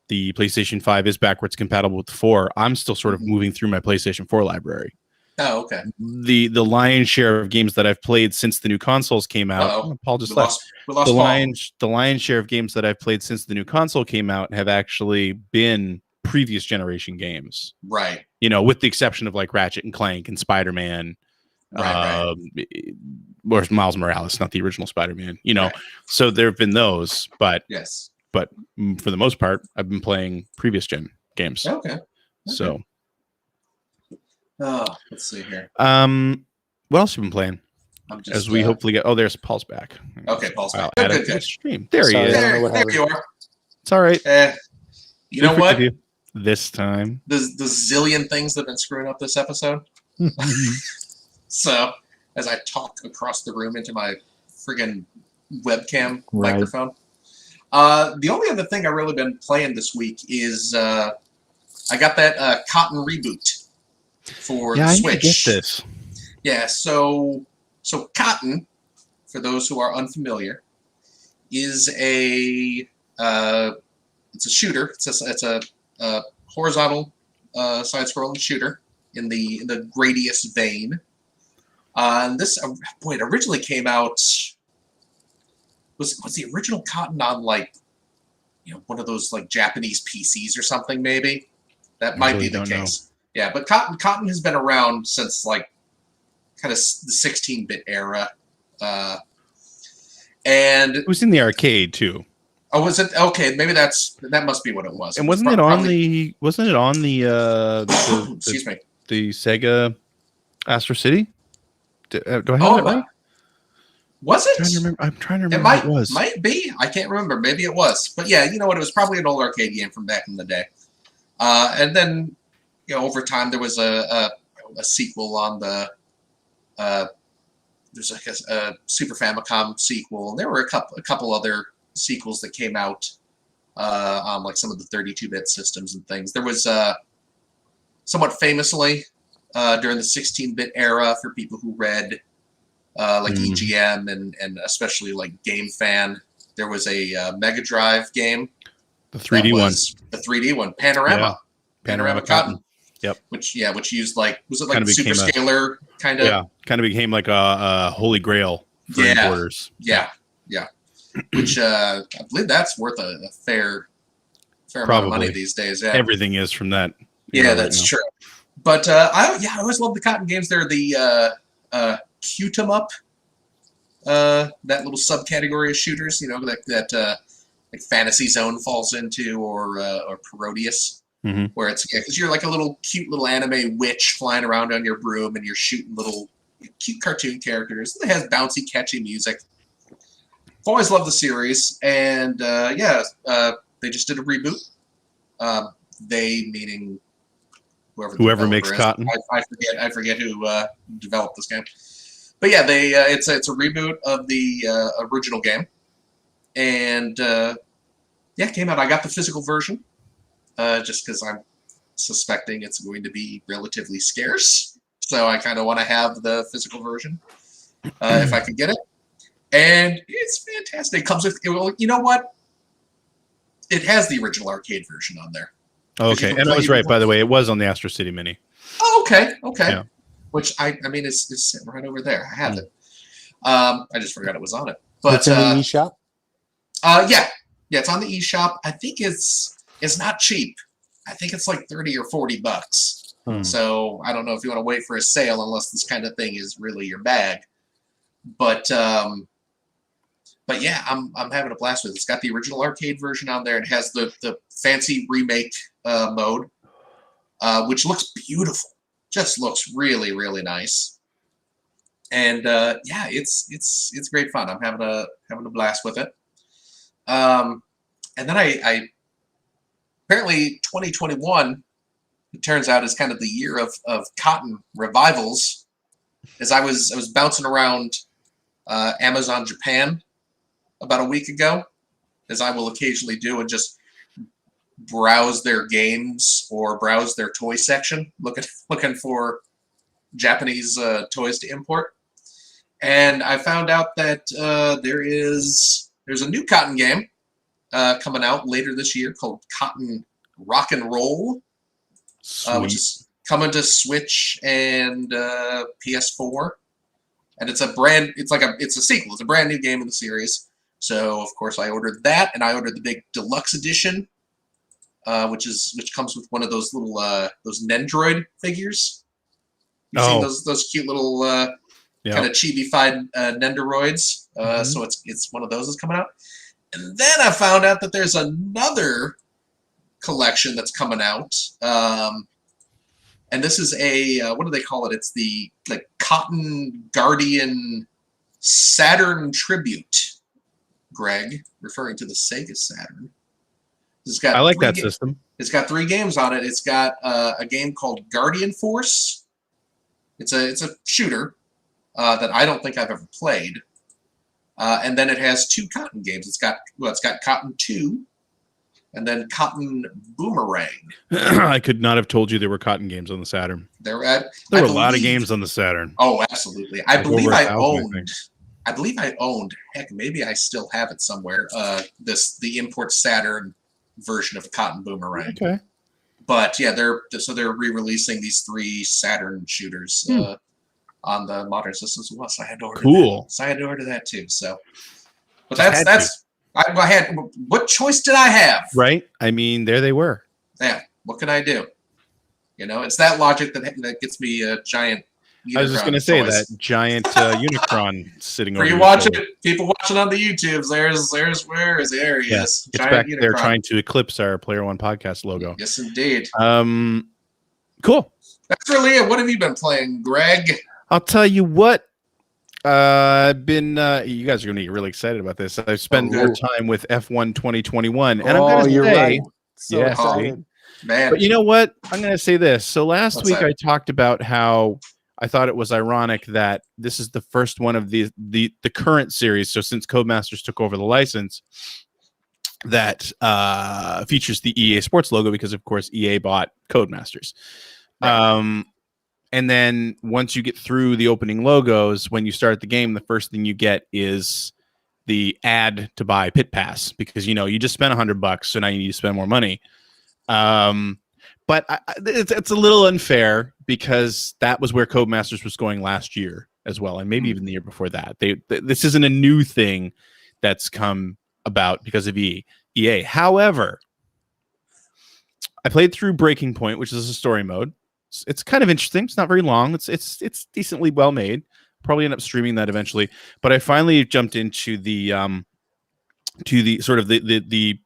the PlayStation 5 is backwards compatible with the 4, I'm still sort of moving through my PlayStation 4 library. Oh, okay. The lion's share of games that I've played since the new consoles came out. Paul just left. The lion's share of games that I've played since the new console came out have actually been previous generation games. Right. With the exception of like Ratchet and Clank and Spider-Man. Right. Or Miles Morales, not the original Spider-Man. So there have been those, but yes. But for the most part, I've been playing previous gen games. Okay. So. Let's see here. What else have you been playing? As we hopefully get. Oh, there's Paul's back. Okay, Paul's back. Good. Stream. There he is. There you are. It's all right. You know what? This time, the zillion things that have been screwing up this episode. So, as I talk across the room into my friggin' webcam microphone, the only other thing I've really been playing this week is I got that Cotton reboot. for Yeah, the I Switch. need to get this. Yeah, so Cotton, for those who are unfamiliar, is a it's a shooter. It's a horizontal side-scrolling shooter in the Gradius vein. And this it originally came out. Was the original Cotton on like one of those like Japanese PCs or something? Maybe that might be the case. Yeah, but Cotton has been around since like kind of the 16-bit era, and It was in the arcade too. Oh, was it? Okay, maybe that must be what it was. And wasn't it on the excuse me, the Sega Astro City? Do I have that right? Was it? I'm trying to remember. It was. Might be. I can't remember. Maybe it was. But yeah, you know what? It was probably an old arcade game from back in the day. And then, over time there was a sequel on the. There's like a Super Famicom sequel, and there were a couple other sequels that came out on like some of the 32-bit systems and things. There was somewhat famously during the 16-bit era, for people who read like EGM and especially like Game Fan, there was a Mega Drive game. The 3D one. The 3D one, Panorama. Yeah. Panorama Cotton. Yep. Which used like, was it like kind of Super Scalar kind of? Yeah, kind of became like a holy grail for importers. Yeah. Which I believe that's worth a fair amount of money these days. Yeah, everything is from that. Yeah, that's true. But I always love the Cotton games. They're the cute 'em up, that little subcategory of shooters. That like Fantasy Zone falls into, or Parodius, where it's because you're like a little cute little anime witch flying around on your broom and you're shooting little cute cartoon characters. It has bouncy, catchy music. I've always loved the series, and they just did a reboot. They meaning whoever makes Cotton. I forget who developed this game, but yeah, it's a reboot of the original game, and it came out. I got the physical version, just because I'm suspecting it's going to be relatively scarce, so I kind of want to have the physical version if I could get it. And it's fantastic. It comes with, you know what? It has the original arcade version on there. Okay, and I was right, by the way. It was on the Astro City Mini. Oh, okay. Yeah. Which I mean, it's sitting right over there. I have it. I just forgot it was on it. But it's in the eShop. Yeah, it's on the eShop. I think it's not cheap. I think it's like $30 or $40. So I don't know if you want to wait for a sale, unless this kind of thing is really your bag. But yeah, I'm having a blast with it. It's got the original arcade version on there. It has the fancy remake mode, which looks beautiful. Just looks really, really nice. And it's great fun. I'm having a blast with it. And then I apparently 2021, it turns out, is kind of the year of Cotton revivals. As I was bouncing around Amazon Japan about a week ago, as I will occasionally do, and just browse their games or browse their toy section, looking for Japanese toys to import. And I found out that there's a new Cotton game coming out later this year called Cotton Rock and Roll, which is coming to Switch and PS4. And it's a sequel. It's a brand new game in the series. So of course I ordered that, and I ordered the big deluxe edition, which comes with one of those little those Nendroid figures. You've seen those cute little kind of chibi-fied Nendoroids. So it's one of those that's coming out. And then I found out that there's another collection that's coming out. And this is what do they call it? It's the Cotton Guardian Saturn Tribute, Greg, referring to the Sega Saturn. I like that system. It's got 3 games on it. It's got a game called Guardian Force. It's a shooter that I don't think I've ever played. And then it has 2 Cotton games. It's got Cotton 2, and then Cotton Boomerang. I could not have told you there were Cotton games on the Saturn. There were a lot of games on the Saturn. Oh, absolutely. I believe I owned. Heck, maybe I still have it somewhere. The import Saturn version of Cotton Boomerang. Okay. But yeah, they're re-releasing these 3 Saturn shooters on the modern systems as well. So I had to order that. So I had to order that too. So, but I had. What choice did I have? Right. I mean, there they were. Yeah. What can I do? You know, it's that logic that gets me a giant. I was just going to say that giant Unicron sitting over. You watch it, people watching on the YouTubes. There he is. It's back there trying to eclipse our Player One podcast logo. Yes, indeed. Cool. That's really it. What have you been playing, Greg? I'll tell you what. I've been. You guys are going to get really excited about this. I've spent more time with F1 2021, and I'm going to say, right. So yeah, excited. Man. But you know what? I'm going to say this. So last week I talked about how I thought it was ironic that this is the first one of the current series. So since Codemasters took over the license, that features the EA Sports logo because, of course, EA bought Codemasters. Right. And then once you get through the opening logos, when you start the game, the first thing you get is the ad to buy Pit Pass because, you just spent $100, so now you need to spend more money. But it's a little unfair because that was where Codemasters was going last year as well, and maybe even the year before that. This isn't a new thing that's come about because of EA. However, I played through Breaking Point, which is a story mode. It's kind of interesting. It's not very long. It's decently well made. Probably end up streaming that eventually. But I finally jumped into the sort of the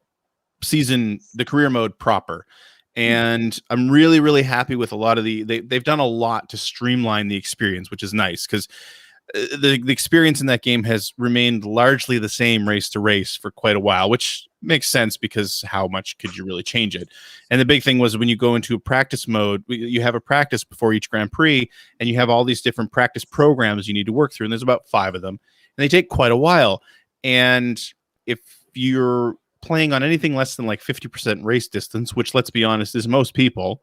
season, the career mode proper. And I'm really, really happy with a lot of they've done a lot to streamline the experience, which is nice because the experience in that game has remained largely the same race to race for quite a while, which makes sense because how much could you really change it? And the big thing was when you go into a practice mode, you have a practice before each Grand Prix, and you have all these different practice programs you need to work through, and there's about 5 of them, and they take quite a while. And if you're playing on anything less than like 50% race distance, which let's be honest is most people,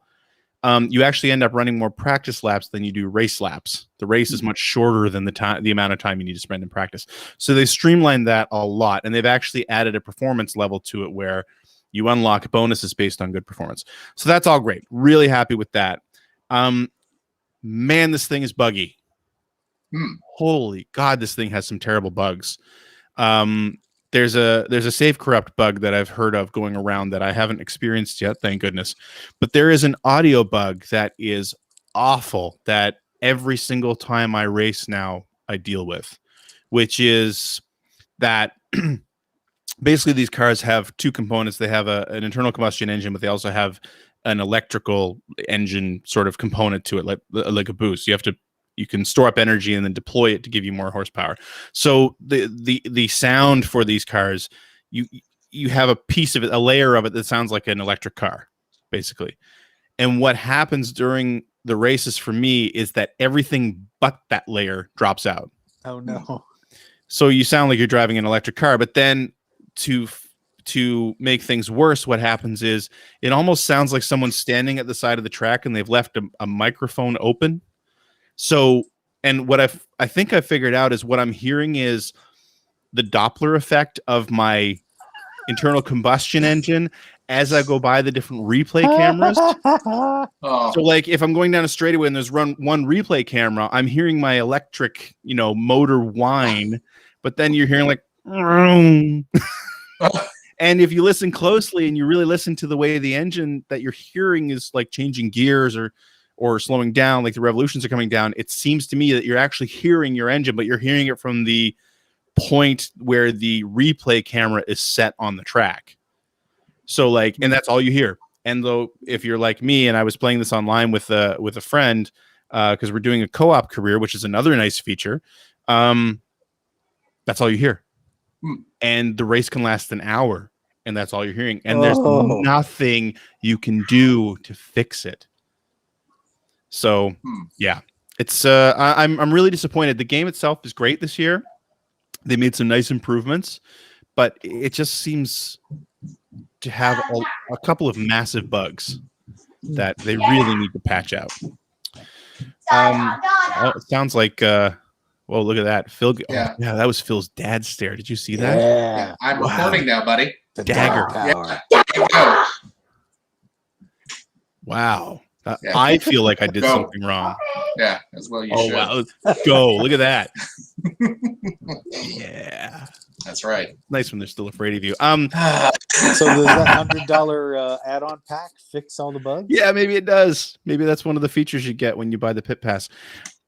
you actually end up running more practice laps than you do race laps. The race is much shorter than the amount of time you need to spend in practice. So they streamlined that a lot, and they've actually added a performance level to it where you unlock bonuses based on good performance. So that's all great. Really happy with that. Man, this thing is buggy. Holy God, this thing has some terrible bugs. There's a save corrupt bug that I've heard of going around that I haven't experienced yet, thank goodness. But there is an audio bug that is awful that every single time I race now I deal with, which is that basically these cars have 2 components. They have an internal combustion engine, but they also have an electrical engine sort of component to it, like a boost. You can store up energy and then deploy it to give you more horsepower. So the sound for these cars, you have a piece of it, a layer of it that sounds like an electric car, basically. And what happens during the races for me is that everything but that layer drops out. Oh no. So you sound like you're driving an electric car, but then to make things worse, what happens is it almost sounds like someone's standing at the side of the track and they've left a microphone open. So, and what I think I figured out is what I'm hearing is the Doppler effect of my internal combustion engine as I go by the different replay cameras. So like if I'm going down a straightaway and there's one replay camera, I'm hearing my electric, motor whine, but then you're hearing like, and if you listen closely and you really listen to the way the engine that you're hearing is like changing gears or slowing down, like the revolutions are coming down, it seems to me that you're actually hearing your engine, but you're hearing it from the point where the replay camera is set on the track. So like, and that's all you hear. And though, if you're like me, and I was playing this online with a friend, because we're doing a co-op career, which is another nice feature. That's all you hear. And the race can last an hour, and that's all you're hearing. And there's nothing you can do to fix it. So yeah, it's I'm really disappointed. The game itself is great this year. They made some nice improvements, but it just seems to have a couple of massive bugs that they really need to patch out. It sounds like well, look at that. Phil. Yeah. Yeah, that was Phil's dad's stare. Did you see that? Yeah. I'm recording now, buddy. The Dagger power. There you go. Wow. Yeah. I feel like I did Go. something wrong. Yeah, as well you Oh should. wow. Let's go. Look at that. Yeah. That's right. Nice when they're still afraid of you. So does that $100 add-on pack fix all the bugs? Yeah, maybe it does. Maybe that's one of the features you get when you buy the Pit Pass.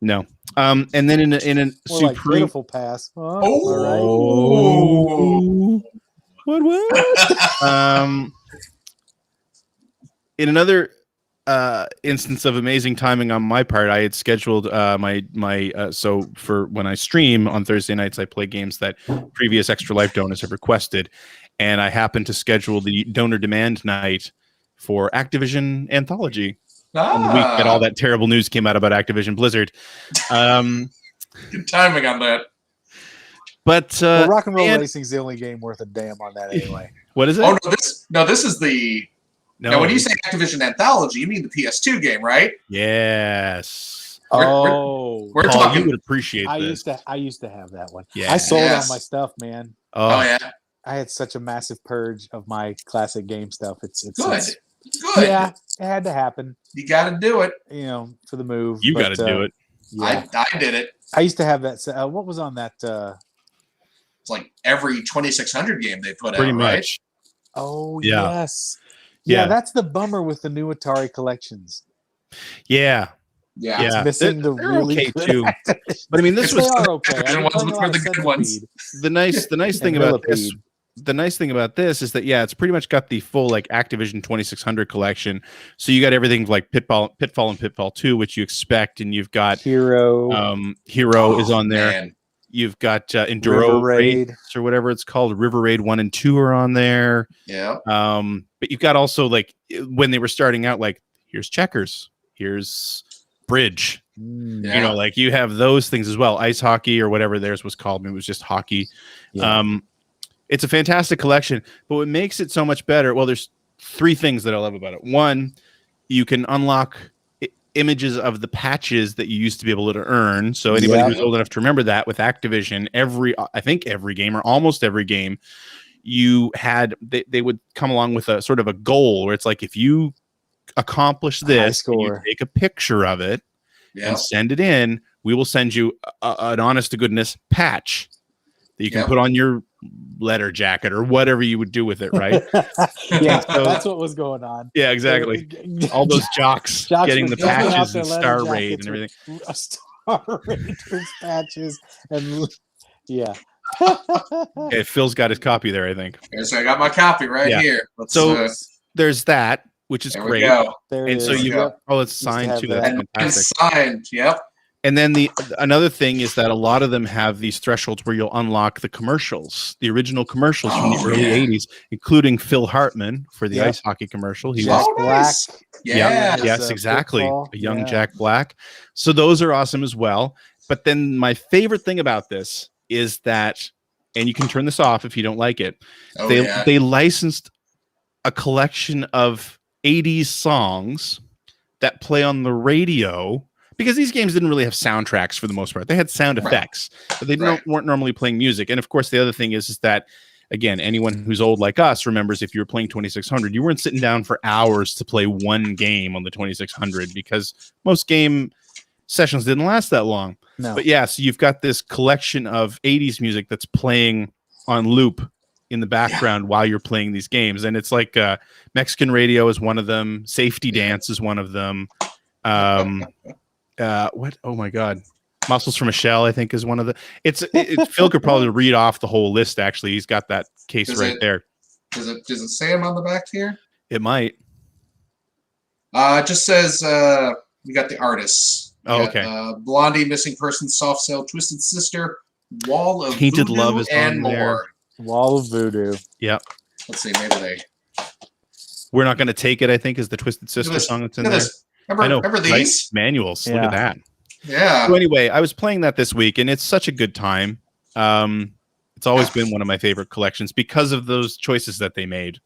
No. And then in a More like supreme pitiful pass. Huh? Oh. What? In another instance of amazing timing on my part, I had scheduled so for when I stream on Thursday nights, I play games that previous Extra Life donors have requested, and I happened to schedule the donor demand night for Activision Anthology on the week that all that terrible news came out about Activision Blizzard. Good timing on that. But well, Rock and Roll Racing is the only game worth a damn on that anyway. What is it? Oh this is the. No. Now, when you say Activision Anthology, you mean the PS2 game, right? Yes. We're Paul, talking. you would appreciate this. I used to have that one. Yeah. I sold Yes. all my stuff, man. Oh yeah. I had such a massive purge of my classic game stuff. It's Good. Good. Yeah, it had to happen. You got to do it. You know, for the move. You got to do it. Yeah. I did it. I used to have that. What was on that? It's like every 2600 game they put Pretty out, much. right? Oh Yeah. yes. Yeah. Yeah, that's the bummer with the new Atari collections. Yeah. Yeah. It's missing the they're really okay good too. Activision. But I mean, this They was are okay. Activision I'm ones playing a were lot the of good ones. Centipede the nice thing and about this. Millipede. The nice thing about this is that it's pretty much got the full like Activision 2600 collection. So you got everything like Pitfall and Pitfall 2, which you expect, and you've got Hero. Hero is on there. Man. You've got Enduro River Raid. or whatever it's called. River Raid 1 and 2 are on there. Yeah. But you've got also like when they were starting out, like here's Checkers, here's Bridge. Yeah. You know, like you have those things as well. Ice hockey or whatever theirs was called. It was just hockey. Yeah. It's a fantastic collection, but what makes it so much better, well, there's three things that I love about it. One, you can unlock images of the patches that you used to be able to earn. So anybody who's old enough to remember that, with Activision, I think every game or almost every game, you had they would come along with a sort of a goal where it's like, if you accomplish this, you take a picture of it and send it in, we will send you an honest to goodness patch that you can put on your letter jacket or whatever you would do with it, right? Yeah, so that's what was going on. Yeah, exactly. All those jocks getting the patches and Star Raid and everything. Star Raiders patches and yeah. Okay, Phil's got his copy there, I think. So I got my copy right here. There's that, which is great. And so you got it's signed too. That's fantastic. Signed, yep. And then another thing is that a lot of them have these thresholds where you'll unlock the commercials, the original commercials from the early 80s, including Phil Hartman for the ice hockey commercial. He was Black. Yes, exactly. A young Jack Black. So those are awesome as well. But then my favorite thing about this is that, and you can turn this off if you don't like it, they licensed a collection of 80s songs that play on the radio, because these games didn't really have soundtracks for the most part. They had sound effects, but they weren't normally playing music. And of course, the other thing is that, again, anyone who's old like us remembers if you were playing 2600, you weren't sitting down for hours to play one game on the 2600 because most game sessions didn't last that long. No. But so you've got this collection of 80s music that's playing on loop in the background while you're playing these games. And it's like Mexican Radio is one of them. Safety Dance is one of them. What? Oh my God. Muscles from a Shell, I think, is one of the. Phil could probably read off the whole list. Actually, he's got that case there. Does it say him on the back here? It might. It just says we got the artists. Okay. Blondie, Missing Person, Soft Cell, Twisted Sister, Wall of Tainted Voodoo, Love is and on there. more. Wall of Voodoo. Yep. Let's see. Maybe they. We're Not Gonna Take It, I think, is the Twisted Sister song that's in there. Remember these? Right? Manuals. Look at that. Yeah. So anyway, I was playing that this week, and it's such a good time. It's always been one of my favorite collections because of those choices that they made.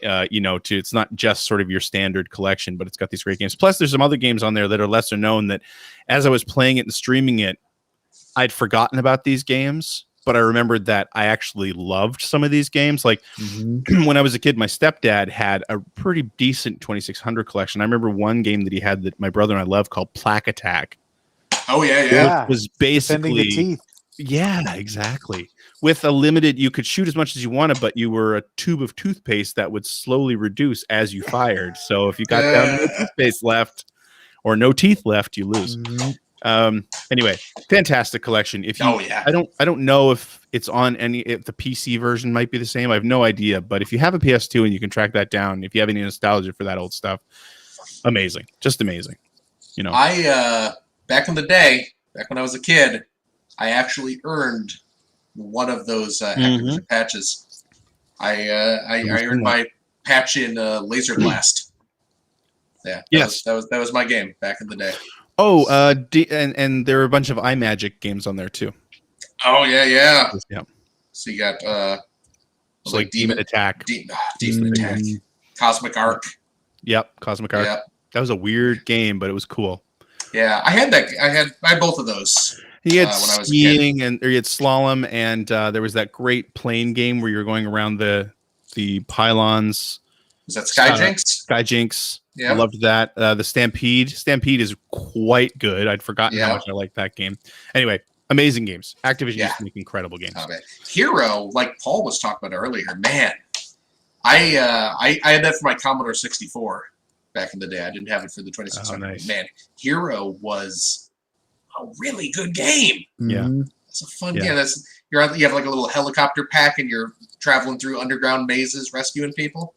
it's not just sort of your standard collection, but it's got these great games. Plus, there's some other games on there that are lesser known that, as I was playing it and streaming it, I'd forgotten about these games, but I remembered that I actually loved some of these games. Like when I was a kid, my stepdad had a pretty decent 2600 collection. I remember one game that he had that my brother and I loved called Plaque Attack. Oh yeah. It was basically the teeth. Yeah, exactly. With a limited, you could shoot as much as you wanted, but you were a tube of toothpaste that would slowly reduce as you fired. So if you got down to no toothpaste left or no teeth left, you lose. Anyway, fantastic collection. If you, I don't know if it's on if the PC version might be the same. I have no idea. But if you have a PS2 and you can track that down, if you have any nostalgia for that old stuff, amazing, just amazing. I back in the day, back when I was a kid, I actually earned one of those Activision patches. I earned my patch in Laser Blast. Yeah. That was my game back in the day. Oh, and there are a bunch of iMagic games on there too. Oh yeah. So you got so like Demon Attack, Demon Attack, Cosmic Arc. Yep, Cosmic Arc. Yep. That was a weird game, but it was cool. Yeah, I had that. I had both of those. He had skiing or he had slalom, and there was that great plane game where you were going around the pylons. Was that Skyjinx? Skyjinx. Yeah, I loved that. The Stampede. Stampede is quite good. I'd forgotten how much I liked that game. Anyway, amazing games. Activision used to make incredible games. Hero, like Paul was talking about earlier, man. I had that for my Commodore 64 back in the day. I didn't have it for the 2600. Nice. Man, Hero was a really good game. Yeah, it's a fun game. You have like a little helicopter pack, and you're traveling through underground mazes, rescuing people.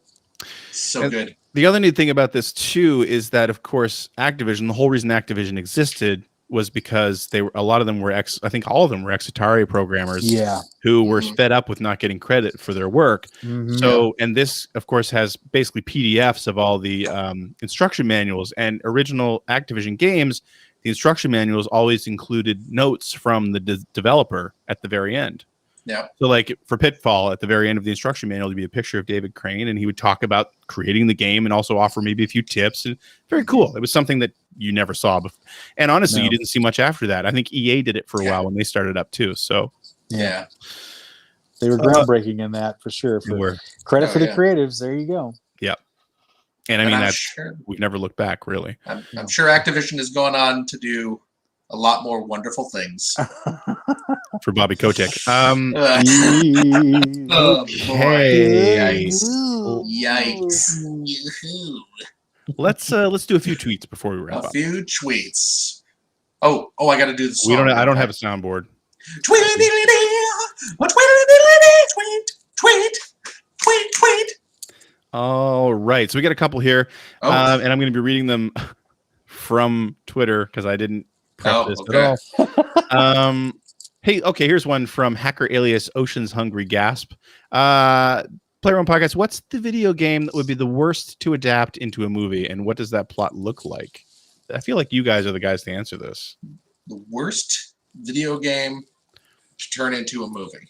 So good. The other neat thing about this too is that, of course, Activision. The whole reason Activision existed was because a lot of them were I think all of them were ex-Atari programmers. Who were fed up with not getting credit for their work. So, and this, of course, has basically PDFs of all the instruction manuals and original Activision games. The instruction manuals always included notes from the developer at the very end. Yeah. So, like for Pitfall, at the very end of the instruction manual, there'd be a picture of David Crane, and he would talk about creating the game and also offer maybe a few tips. And very cool. It was something that you never saw before. And honestly, you didn't see much after that. I think EA did it for a while when they started up too. So yeah, they were groundbreaking in that for sure. Credit for the creatives. There you go. Yeah. And I mean, we've never looked back, really. I'm sure Activision is going on to do a lot more wonderful things for Bobby Kotick. Okay. Yikes. Let's do a few tweets before we wrap up. A few tweets. Oh, I got to do this. I don't have a soundboard. Tweet. All right, so we got a couple here, and I'm going to be reading them from Twitter because I didn't prep this at all. Hey, okay, here's one from hacker alias Ocean's Hungry Gasp. Player One Podcast, what's the video game that would be the worst to adapt into a movie, and what does that plot look like? I feel like you guys are the guys to answer this. The worst video game to turn into a movie.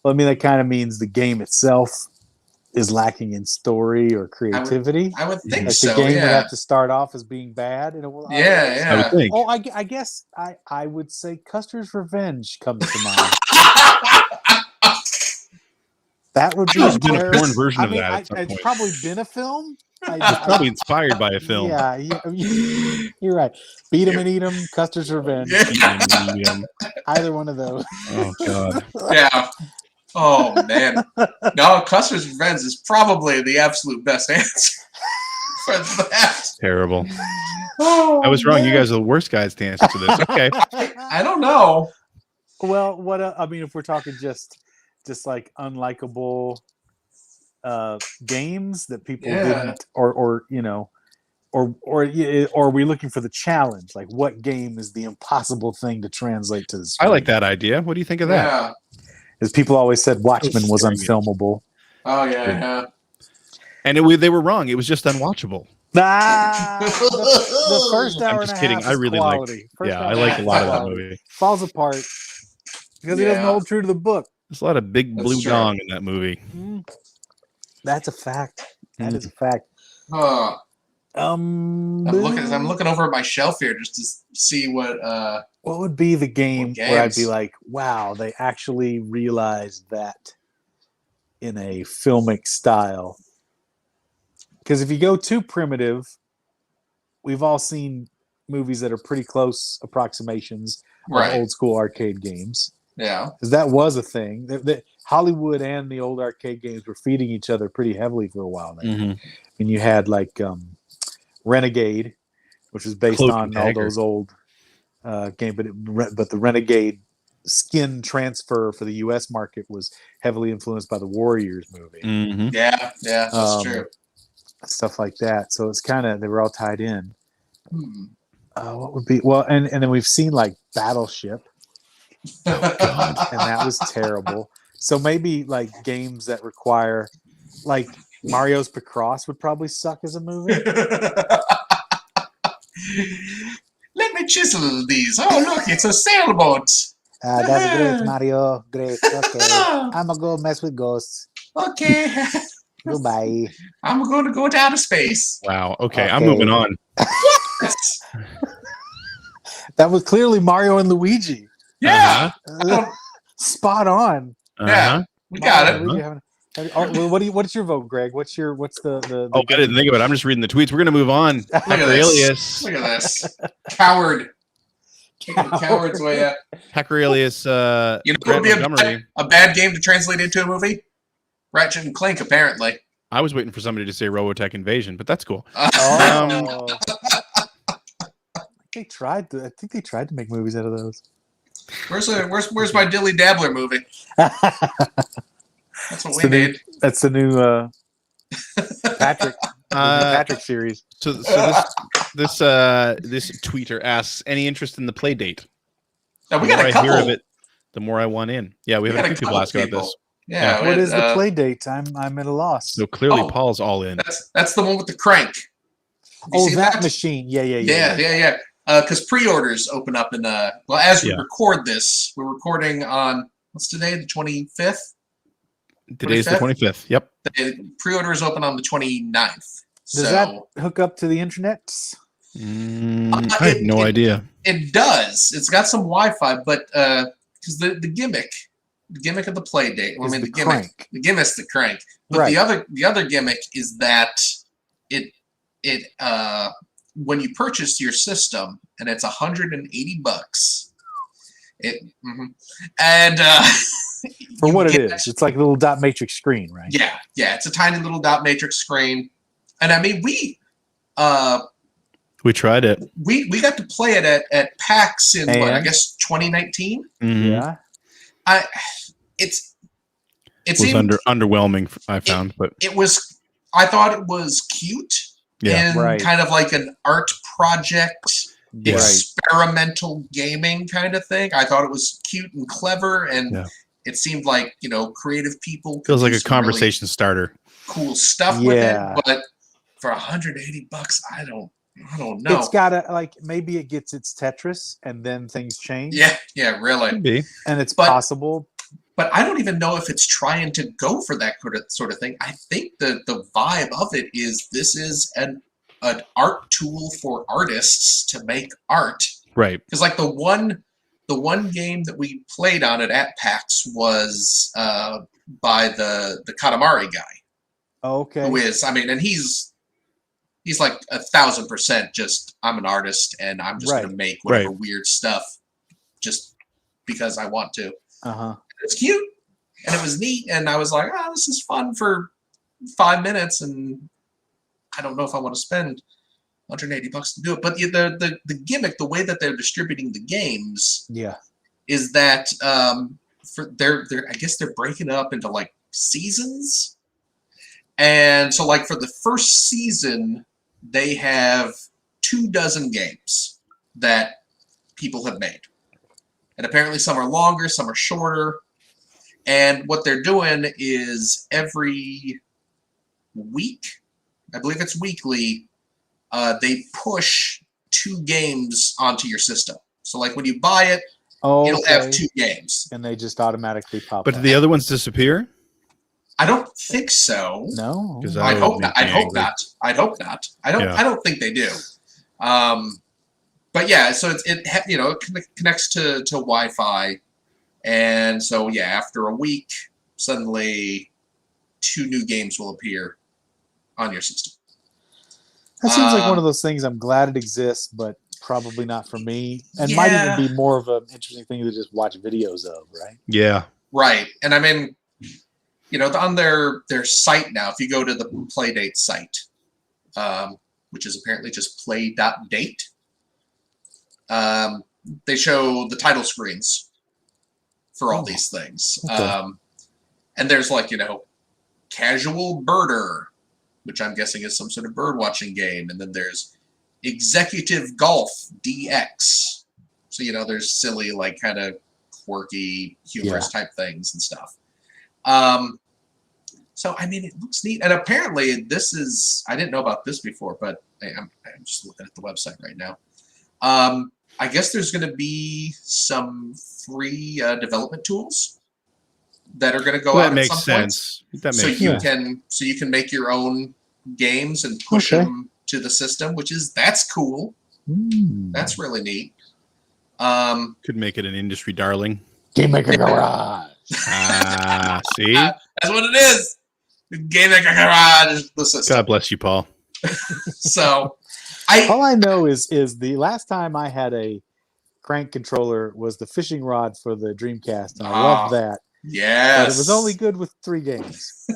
Well, I mean, that kind of means the game itself is lacking in story or creativity. I would think like so. The game would have to start off as being bad. I would think. Oh, I guess I would say Custer's Revenge comes to mind. That would be a porn version of that. It's probably been a film. It's probably inspired by a film. Yeah, you're right. Beat 'em and eat 'em. Custer's Revenge. Either one of those. Oh God. Yeah. Oh man. No, Custer's Revenge is probably the absolute best answer for that. Terrible. I was wrong. Man. You guys are the worst guys to answer to this. Okay. I don't know. Well, what I mean, if we're talking just like unlikable games that people didn't, or you know, or are we looking for the challenge? Like, what game is the impossible thing to translate to the screen? I like that idea. What do you think of that? Yeah. As people always said, Watchmen was unfilmable. Oh yeah. And they were wrong. It was just unwatchable. The first hour and a half. I'm just kidding. I really like. I like a lot of that movie. Falls apart because he doesn't hold true to the book. There's a lot of big blue dong in that movie. That's a fact. That is a fact. I'm looking over at my shelf here just to see what would be the game where I'd be like, wow, they actually realized that in a filmic style. Because if you go too primitive, we've all seen movies that are pretty close approximations of old school arcade games. Yeah. Because that was a thing. Hollywood and the old arcade games were feeding each other pretty heavily for a while there. Mm-hmm. And you had like Renegade, which was based on all those old games, but the Renegade skin transfer for the U.S. market was heavily influenced by the Warriors movie. Mm-hmm. Yeah, that's true. Stuff like that. So it's kind of, they were all tied in. What would be, and then we've seen like Battleship. Oh, God. And that was terrible. So maybe like games that require, like Mario's Picross would probably suck as a movie. Let me chisel these. Oh, look, it's a sailboat. That's great, Mario. Great. Okay. I'm going to go mess with ghosts. Okay. Goodbye. I'm going to go down to space. Wow. Okay. I'm moving on. That was clearly Mario and Luigi. Yeah. Spot on. Yeah. We got it. What's your vote, Greg? What's the I didn't think of it. I'm just reading the tweets. We're going to move on. Look at this. Look at this. Coward. Coward's way up. Hackerius, you know what would be a bad game to translate into a movie? Ratchet and Clank, apparently. I was waiting for somebody to say Robotech Invasion, but that's cool. I think they tried to make movies out of those. Where's my Dilly Dabbler movie? That's what we need. That's the new Patrick Patrick series. So this tweeter asks, any interest in the play date? Now, we got a couple. I hear of it, the more I want in. Yeah, we have a few people ask about this. Yeah. What is the play date? I'm at a loss. So clearly Paul's all in. That's the one with the crank. That machine. Yeah. Because pre-orders open up in as we record this, we're recording on what's today, the 25th. Today's the 25th. Yep. Pre-orders open on the 29th. Does that hook up to the internet? I have no idea. It does. It's got some Wi-Fi, but because the gimmick of the play date. I mean, the gimmick's the crank. But the other gimmick is that it when you purchase your system and it's $180, and for what it is, it's like a little dot matrix screen, right? Yeah, it's a tiny little dot matrix screen, and I mean we tried it. We got to play it at PAX in I guess 2019. Mm-hmm. Yeah. It was underwhelming. I found, but it was. I thought it was cute and kind of like an art project, experimental gaming kind of thing. I thought it was cute and clever, and it seemed like creative people feels like a conversation starter. Cool stuff with it, but for $180, I don't know. It's gotta maybe it gets its Tetris and then things change. Yeah, really. Could be. And it's possible. But I don't even know if it's trying to go for that sort of thing. I think the vibe of it is this is an art tool for artists to make art. Right. Because like the one game that we played on it at PAX was by the Katamari guy. Okay. Who is, and he's like 1,000% just, I'm an artist and I'm just going to make whatever weird stuff just because I want to. Uh-huh. It's cute and it was neat. And I was like, this is fun for 5 minutes. And I don't know if I want to spend $180 to do it. But the gimmick, the way that they're distributing the games is that I guess they're breaking it up into like seasons. And so like for the first season, they have 24 games that people have made. And apparently some are longer, some are shorter. And what they're doing is every week, I believe it's weekly, they push 2 games onto your system. So like when you buy it, it'll have 2 games. And they just automatically pop But up. do the other ones disappear? I don't think so. No, I hope not. I'd hope not. I'd hope not. I don't think they do. But yeah, so it connects to Wi-Fi, and so yeah, after a week, suddenly 2 new games will appear on your system. That seems like one of those things. I'm glad it exists, but probably not for me. And might even be more of an interesting thing to just watch videos of, right? Yeah. Right. And I mean, on their site now, if you go to the Playdate site, which is apparently just play.date, they show the title screens for all these things. Okay. And there's Casual Birder, which I'm guessing is some sort of bird watching game. And then there's Executive Golf DX. So, there's silly, kind of quirky, humorous type things and stuff. So, I mean, it looks neat. And apparently this is, I didn't know about this before, but I'm just looking at the website right now. I guess there's going to be some free development tools that are going to go out at some point. That makes sense. So you can make your own games and push them to the system, that's cool. That's really neat. Could make it an industry darling. Game Maker Garage. See? That's what it is. Game Maker Garage is the system. God bless you, Paul. So all I know is the last time I had a crank controller was the fishing rod for the Dreamcast, and I love that. Yes. But it was only good with 3 games.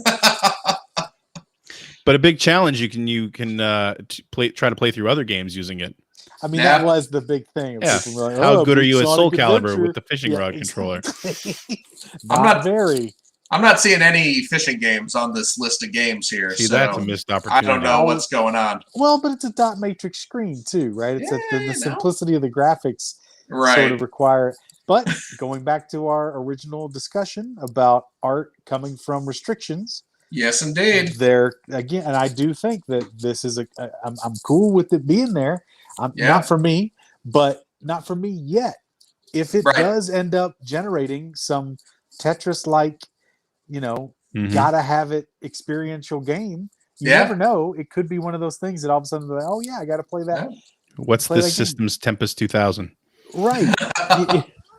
But a big challenge, you can try to play through other games using it. I mean, that was the big thing. Yeah. People were like, How good are you at Soul Adventure Calibur with the fishing rod controller? I'm not seeing any fishing games on this list of games here. See, that's a missed opportunity. I don't know what's going on. Well, but it's a dot matrix screen too, right? It's the simplicity of the graphics sort of require. But going back to our original discussion about art coming from restrictions. Yes, indeed. There again, and I do think that this is I'm cool with it being there. Not for me, but not for me yet. If it does end up generating some Tetris-like, gotta have it experiential game, you never know. It could be one of those things that all of a sudden, I got to play that. What's this system's Tempest 2000? Right.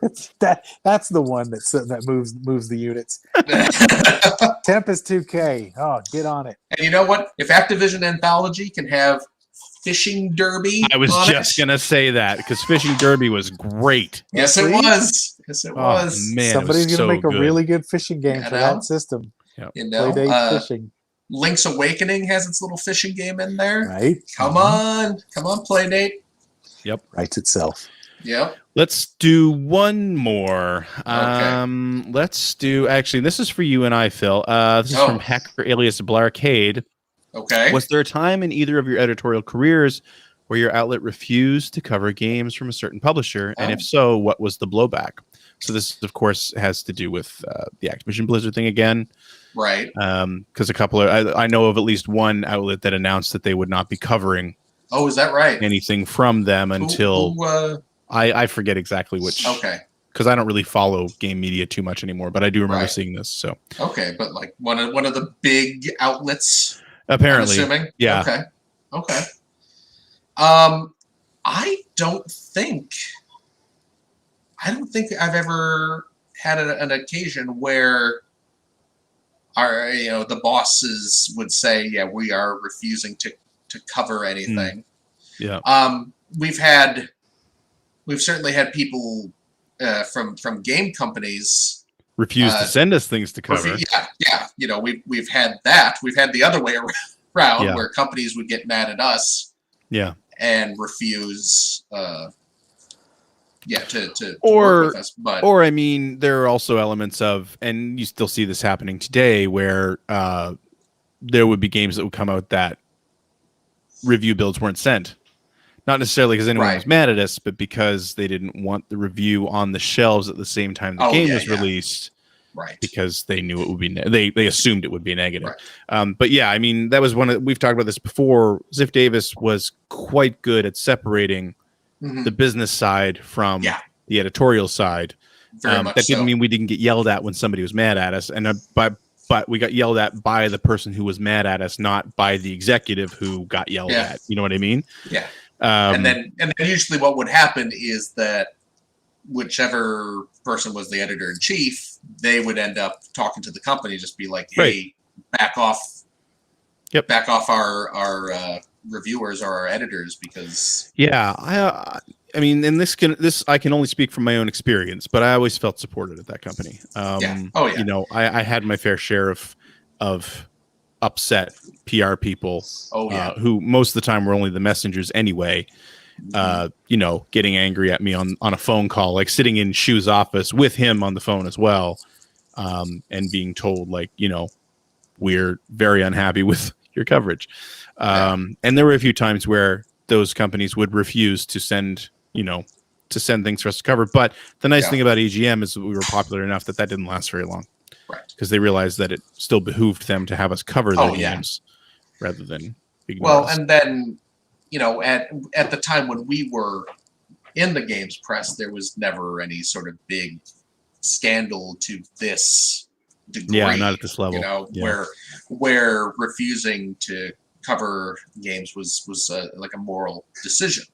That's the one that moves the units. Tempest 2K. Oh, get on it. And you know what? If Activision Anthology can have Fishing Derby, I was just gonna say that because Fishing Derby was great. Yes, it was. Yes, it was. Man, somebody's gonna make a really good fishing game for that system. Yep. Playdate fishing. Link's Awakening has its little fishing game in there. Right. Come on, Playdate. Yep. Writes itself. Yep. Let's do one more. Okay. Let's do this is for you and I, Phil. This is from Hacker alias Blarcade. Okay. Was there a time in either of your editorial careers where your outlet refused to cover games from a certain publisher? And if so, what was the blowback? So this, of course, has to do with the Activision Blizzard thing again. Right. Because a couple of, I know of at least one outlet that announced that they would not be covering. Oh, is that right? Anything from them until I forget exactly which. Okay. Because I don't really follow game media too much anymore, but I do remember seeing this. So okay, but like one of the big outlets. Apparently, I'm assuming. Yeah. Okay. I don't think I've ever had an occasion where the bosses would say, "Yeah, we are refusing to cover anything." Yeah. We've certainly had people from game companies refuse to send us things to cover. Yeah. We've had that. We've had the other way around where companies would get mad at us. Yeah. And refuse. To or work with us. But I mean, there are also elements of, and you still see this happening today, where there would be games that would come out that review builds weren't sent. Not necessarily because anyone was mad at us, but because they didn't want the review on the shelves at the same time the game was released. Right. Because they knew it would be, they assumed it would be negative. Right. But yeah, I mean, that was we've talked about this before. Ziff Davis was quite good at separating the business side from the editorial side. Very much that didn't mean we didn't get yelled at when somebody was mad at us. And by but we got yelled at by the person who was mad at us, not by the executive who got yelled at. You know what I mean? Yeah. And then usually what would happen is that whichever person was the editor in chief, they would end up talking to the company, just be like, "Hey, back off, back off our reviewers or our editors," because I mean, and this I can only speak from my own experience, but I always felt supported at that company. You know, I had my fair share of upset PR people who most of the time were only the messengers anyway. You know, getting angry at me on a phone call, like sitting in Shu's office with him on the phone as well, and being told, like, you know, we're very unhappy with your coverage. And there were a few times where those companies would refuse to send things for us to cover. But the nice thing about EGM is that we were popular enough that didn't last very long. Right. Because they realized that it still behooved them to have us cover their games rather than ignore us. And then, you know, at the time when we were in the games press, there was never any sort of big scandal to this degree. Yeah, not at this level. You know, where refusing to cover games was like a moral decision,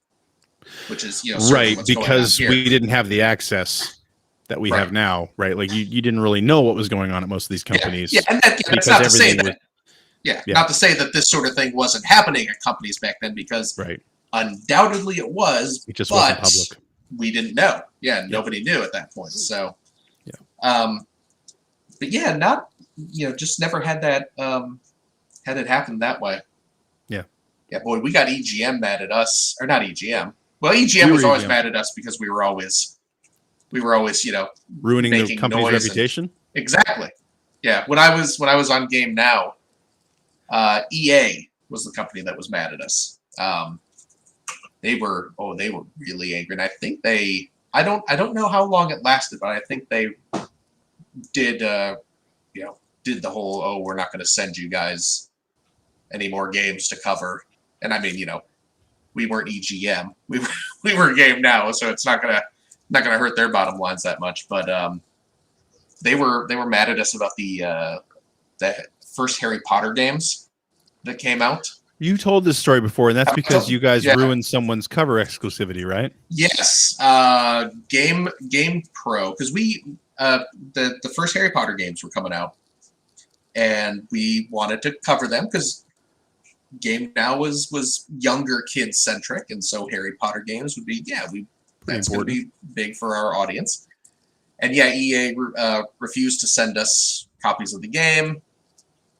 which is, you know, right, because we didn't have the access that we have now, right? Like you didn't really know what was going on at most of these companies. And that's not to say that. Not to say that this sort of thing wasn't happening at companies back then, because undoubtedly it was. It just wasn't public. We didn't know. Nobody knew at that point. So, but not, you know, just never had that had it happen that way. Yeah, boy, we got EGM mad at us, or not EGM. Well, EGM was always mad at us because we were always, you know, ruining the company's reputation. Exactly. Yeah, when I was on Game Now, EA was the company that was mad at us. They were really angry, and I think I don't know how long it lasted, but I think they did the whole, we're not going to send you guys any more games to cover. And I mean, you know, we weren't EGM, we were Game Now, so it's not gonna hurt their bottom lines that much. But they were mad at us about the first Harry Potter games that came out. You told this story before, and that's because you guys ruined someone's cover exclusivity, right? Yes, Game Pro, because we the first Harry Potter games were coming out, and we wanted to cover them because Game Now was younger kid centric, and so Harry Potter games would be that's going to be big for our audience. And EA refused to send us copies of the game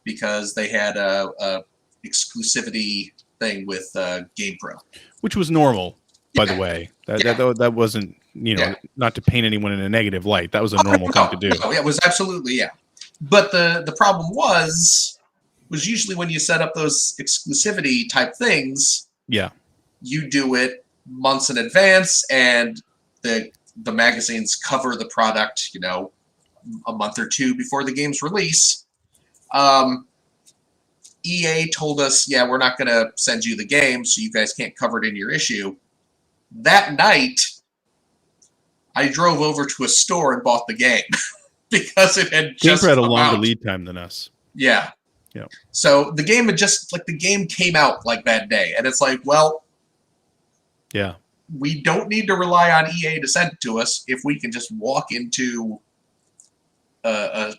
because they had a exclusivity thing with Game Pro, which was normal, by the way. That wasn't, you know, not to paint anyone in a negative light. That was a normal thing to do. No, it was absolutely But the problem was usually when you set up those exclusivity type things, you do it months in advance, and the magazines cover the product, you know, a month or two before the game's release. EA told us, we're not going to send you the game, so you guys can't cover it in your issue. That night, I drove over to a store and bought the game because it had just had a longer lead time than us. Yeah. So the game had the game came out like that day, and it's like, well, we don't need to rely on EA to send it to us if we can just walk into a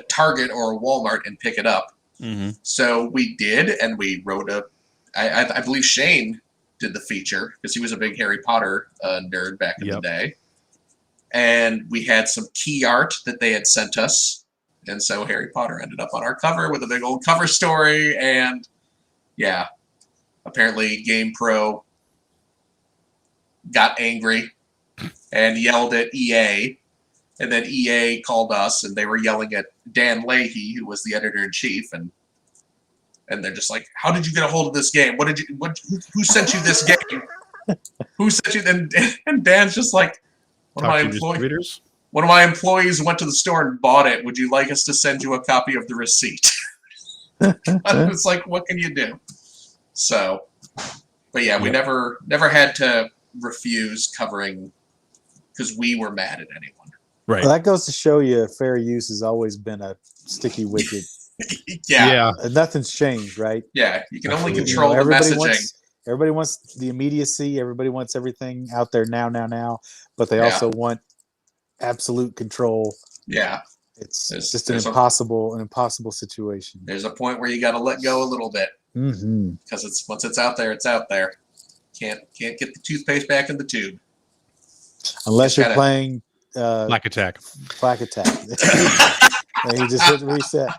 Target or a Walmart and pick it up. Mm-hmm. So we did, and we wrote I believe Shane did the feature because he was a big Harry Potter nerd back in the day. And we had some key art that they had sent us. And so Harry Potter ended up on our cover with a big old cover story. And apparently Game Pro got angry and yelled at EA. And then EA called us, and they were yelling at Dan Leahy, who was the editor-in-chief. And they're just like, how did you get a hold of this game? Who sent you this game? Who sent you? And Dan's just like, one of my employees went to the store and bought it. Would you like us to send you a copy of the receipt? It's like, what can you do? So, but we never had to refuse covering because we were mad at anyone. Right. Well, that goes to show you fair use has always been a sticky wicket. Yeah. Nothing's changed, right? Yeah. You can only Absolutely. control the messaging. Everybody wants the immediacy. Everybody wants everything out there now. But they Yeah. also want absolute control. Yeah. It's just an impossible situation. There's a point where you got to let go a little bit because once it's out there, it's out there. Can't get the toothpaste back in the tube unless you're playing Flak Attack. Flak Attack. And you just hit reset.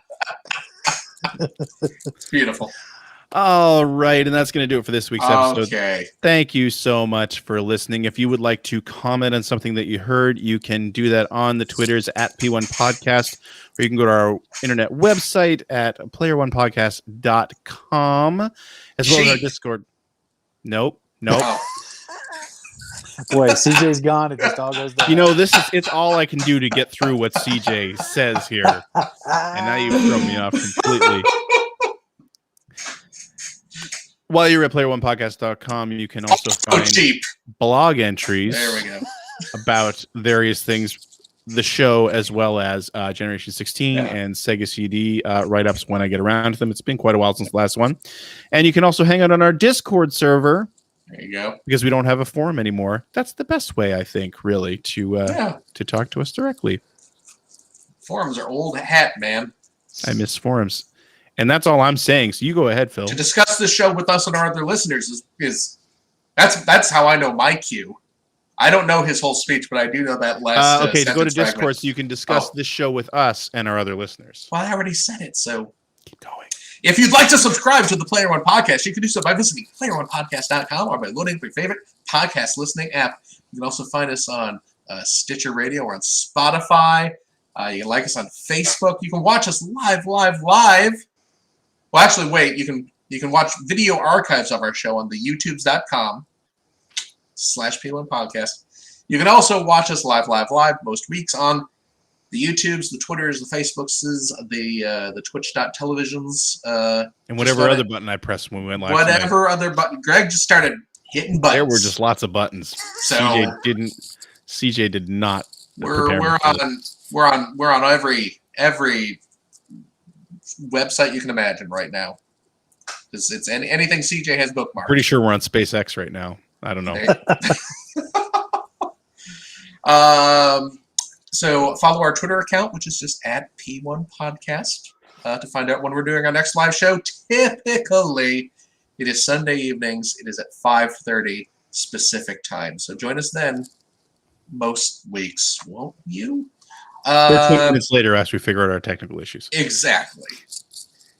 It's beautiful. All right, and that's going to do it for this week's episode. Okay. Thank you so much for listening. If you would like to comment on something that you heard, you can do that on the Twitters at P1 Podcast, or you can go to our internet website at player1podcast.com, as well as our Discord. Nope. Oh. Boy, CJ's gone. It just all goes down. You know, it's all I can do to get through what CJ says here. And now you've thrown me off completely. While you're at player1podcast.com, you can also find blog entries about various things, the show, as well as Generation 16 and Sega CD write-ups when I get around to them. It's been quite a while since the last one. And you can also hang out on our Discord server. There you go. Because we don't have a forum anymore. That's the best way, I think, really, to talk to us directly. Forums are old hat, man. I miss forums. And that's all I'm saying. So you go ahead, Phil. To discuss this show with us and our other listeners is that's how I know my cue. I don't know his whole speech, but I do know that last. Okay, go to Discord fragment. so you can discuss this show with us and our other listeners. Well, I already said it, so keep going. If you'd like to subscribe to the Player One Podcast, you can do so by visiting player1podcast.com or by loading up your favorite podcast listening app. You can also find us on Stitcher Radio or on Spotify. You can like us on Facebook. You can watch us live. Well, actually, wait. You can watch video archives of our show on the youtubes.com/P1 Podcast. You can also watch us live most weeks on the YouTubes, the Twitters, the Facebooks, the Twitch.televisions. And whatever other button I pressed when we went live. Whatever other button. Greg just started hitting buttons. There were just lots of buttons. So CJ did not. We're on every website you can imagine right now. It's anything CJ has bookmarked. Pretty sure we're on SpaceX right now. I don't know. So follow our Twitter account, which is just at P1 Podcast, to find out when we're doing our next live show. Typically, it is Sunday evenings. It is at 5:30 specific time. So join us then. Most weeks, won't you? 13 minutes later, after we figure out our technical issues. Exactly.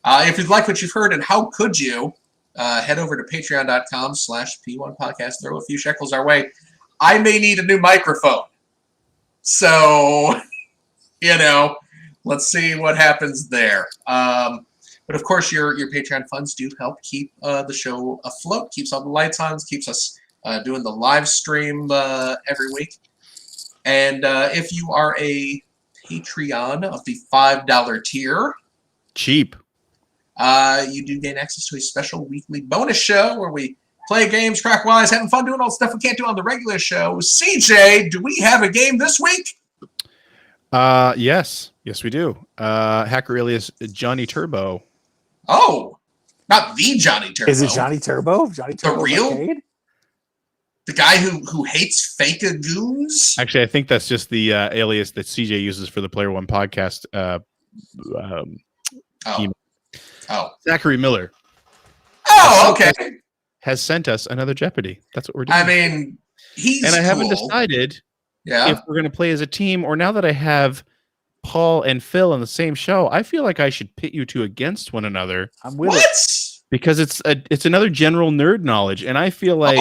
If you'd like what you've heard, and how could you, head over to patreon.com/P1 Podcast. Throw a few shekels our way. I may need a new microphone. So, let's see what happens there. But of course, your Patreon funds do help keep the show afloat, keeps all the lights on, keeps us doing the live stream every week. And if you are a Patreon of the $5 tier, cheap, you do gain access to a special weekly bonus show where we play games, crack wise, having fun doing all the stuff we can't do on the regular show. CJ, do we have a game this week? Yes, we do. Hacker alias Johnny Turbo. Oh, not the Johnny Turbo. Is it Johnny Turbo? Johnny Turbo, the real? Arcade? The guy who hates fake goons? Actually, I think that's just the alias that CJ uses for the Player One Podcast. Zachary Miller. Oh, okay. Has sent us another Jeopardy. That's what we're doing. I mean, I haven't decided if we're going to play as a team, or now that I have Paul and Phil on the same show, I feel like I should pit you two against one another. I'm with it. Because it's another general nerd knowledge, and I feel like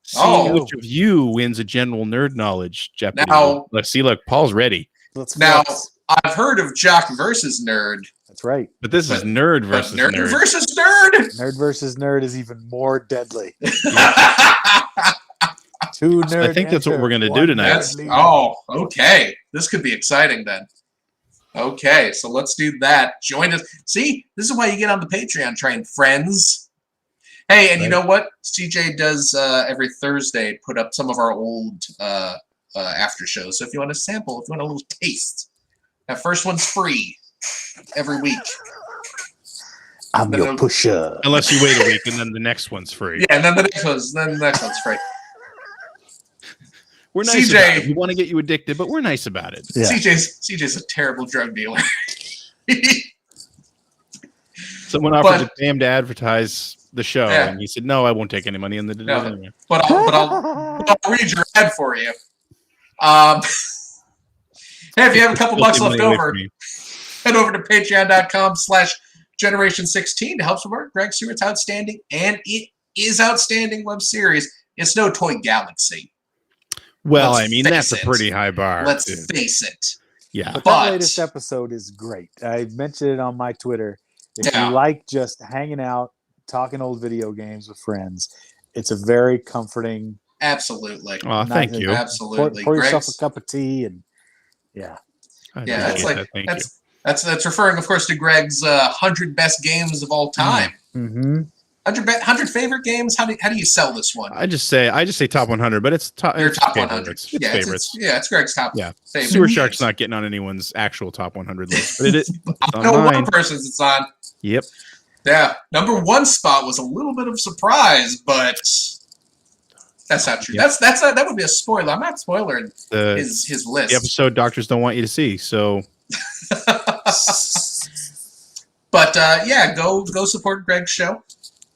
seeing which of you wins a general nerd knowledge Jeopardy. Now, let's see. Look, Paul's ready. I've heard of Jock versus Nerd. That's right. But this is nerd versus nerd. Nerd versus nerd. Nerd versus nerd is even more deadly. Two nerds. I think that's what we're going to do tonight. Okay. This could be exciting then. Okay, so let's do that. Join us. See, this is why you get on the Patreon train, friends. Hey, and you know what? CJ does every Thursday put up some of our old after shows. So if you want to sample, if you want a little taste, that first one's free every week. I'm your pusher. Unless you wait a week and then the next one's free. Yeah, and then the next one's free. We're nice about it. We want to get you addicted, but we're nice about it. Yeah. CJ's a terrible drug dealer. Someone offered to pay him to advertise the show, and he said, "No, I won't take any money." And the no, but I'll read your ad for you. Hey, if you have a couple bucks left over, head over to patreon.com/Generation16 to help support Greg Stewart's outstanding, and it is outstanding web series. It's no Toy Galaxy. Well, I mean, that's a pretty high bar. Let's face it. Yeah. But that latest episode is great. I mentioned it on my Twitter. If you like just hanging out, talking old video games with friends, it's a very comforting. Absolutely. Oh, thank you. Absolutely. Pour yourself a cup of tea and that's like that's referring, of course, to Greg's 100 best games of all time. Mm-hmm. 100 favorite games. How do you sell this one? I just say top 100, but it's top 100. It's favorites. It's Greg's top. Yeah, favorite. Sewer Shark's not getting on anyone's actual top 100 list, but it is. I know one person's it's on. Yep. Yeah, number one spot was a little bit of a surprise, but that's not true. Yep. That would be a spoiler. I'm not spoiling his list. The episode doctors don't want you to see. So. But go support Greg's show.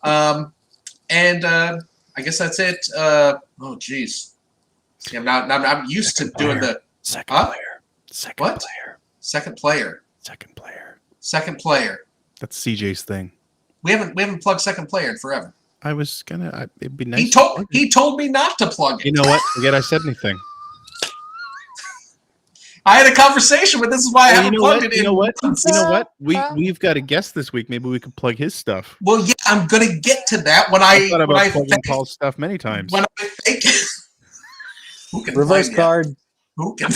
And I guess that's it. Oh geez, see, I'm used to doing the second player. Second player. That's CJ's thing. We haven't plugged second player in forever. I was gonna. It'd be nice. He told me not to plug it. You know what? Forget I said anything. I had a conversation, but this is why I haven't plugged it in. You know what? We've got a guest this week. Maybe we could plug his stuff. Well, yeah, I'm gonna get to that when I thought about plugging Paul's stuff many times. When I think who can reverse card. Who can?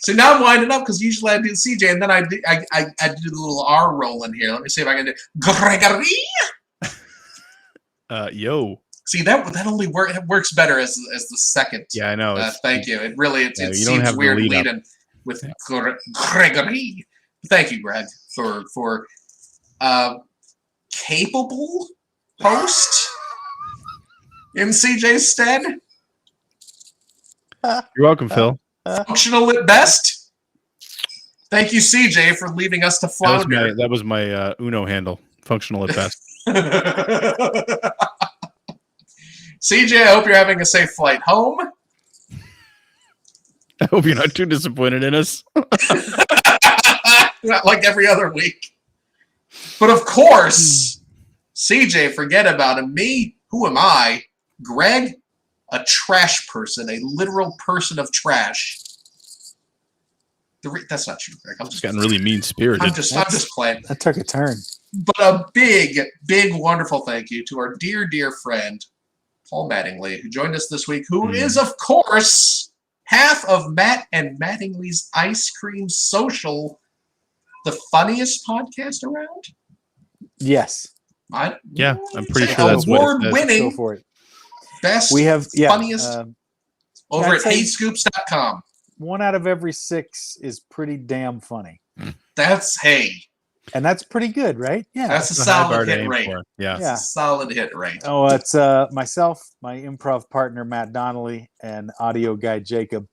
So now I'm winding up because usually I do CJ, and then I do the little R roll in here. Let me see if I can do Gregory. Yo. See that only works better as the second. Yeah, I know. Thank you. It really it you seems weird leading with Gregory. Thank you, Greg, for capable host in CJ's stead. You're welcome, Phil. Functional at best. Thank you, CJ, for leaving us to flounder. That was my Uno handle. Functional at best. CJ, I hope you're having a safe flight home. I hope you're not too disappointed in us. Not like every other week. But of course, CJ, forget about him. Me, who am I? Greg, a trash person, a literal person of trash. That's not true, Greg. I'm just gotten really mean-spirited. I'm just playing. That took a turn. But a big, wonderful thank you to our dear, dear friend, Paul Mattingly, who joined us this week, who is, of course, half of Matt and Mattingly's Ice Cream Social, the funniest podcast around. Yes. I'm pretty sure that's award-winning. Go for it. Best, funniest over at HeyScoops.com. 1 out of every 6 is pretty damn funny. That's and that's pretty good, right? Yeah, that's a solid hit rate. Yeah, solid hit rate. Oh, it's myself, my improv partner Matt Donnelly, and audio guy Jacob.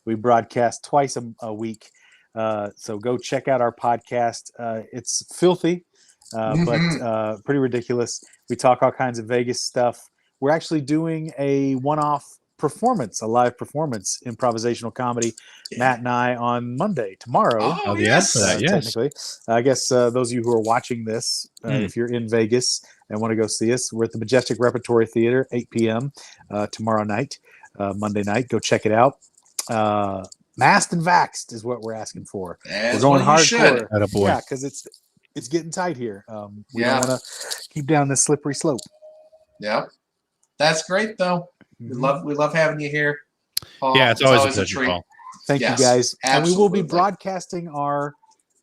We broadcast twice a week, so go check out our podcast. It's filthy, but pretty ridiculous. We talk all kinds of Vegas stuff. We're actually doing a one-off performance, a live performance, improvisational comedy. Matt and I on Monday, tomorrow. Yes. Technically. I guess those of you who are watching this, if you're in Vegas and want to go see us, we're at the Majestic Repertory Theater, 8 p.m. Tomorrow night, Monday night. Go check it out. Masked and Vaxxed is what we're asking for. We're going hardcore. Yeah, because it's getting tight here. We don't want to keep down this slippery slope. Yeah. That's great, though. We love having you here, Paul. Yeah, it's always a treat. Thank you, guys. Absolutely. And we will be broadcasting our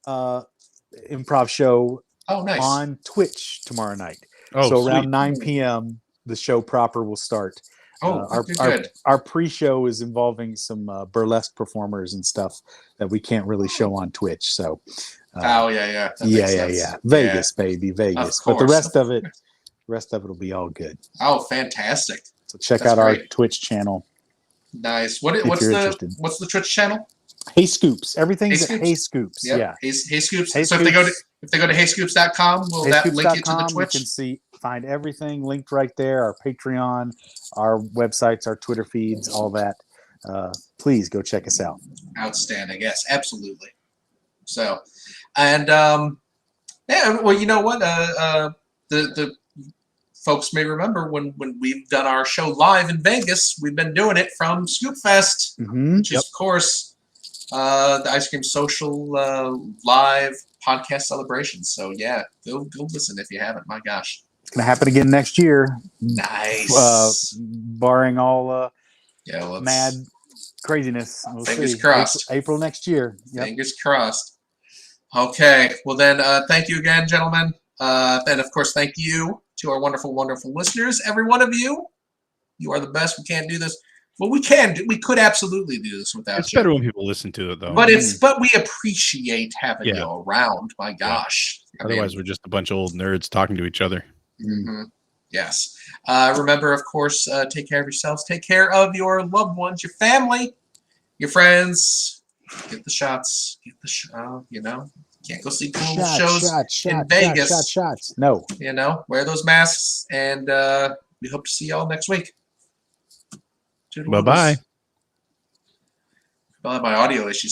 improv show on Twitch tomorrow night. So around 9 p.m., the show proper will start. Our pre-show is involving some burlesque performers and stuff that we can't really show on Twitch. So, yeah. Vegas, baby, Vegas. But the rest of it will be all good. Oh, fantastic! So check out our Twitch channel. Nice. What's the Twitch channel? Hey Scoops. Everything's at Hey Scoops. Yep. Yeah. Hey Scoops. So if they go to heyscoops.com, will that link you to the Twitch? You can find everything linked right there. Our Patreon, our websites, our Twitter feeds, all that. Please go check us out. Outstanding. Yes, absolutely. So, and well, you know what? The folks may remember when we've done our show live in Vegas, we've been doing it from Scoop Fest, which is, of course, the Ice Cream Social live podcast celebration. So, yeah, go listen if you haven't. My gosh. It's going to happen again next year. Nice. Barring all mad craziness. We'll fingers crossed. April next year. Yep. Fingers crossed. Okay. Well, then, thank you again, gentlemen. And, of course, thank you to our wonderful, wonderful listeners. Every one of you. You are the best. We can't do this. Well, we could absolutely do this without you. It's better when people listen to it, though. But we appreciate having you around. My gosh. Yeah. Otherwise, we're just a bunch of old nerds talking to each other. Mm-hmm. Yes. Remember, of course, take care of yourselves. Take care of your loved ones, your family, your friends. Get the shots. Can't go see cool shows in Vegas. Shots. No. Wear those masks, and we hope to see y'all next week. Bye-bye. Well, my audio issues.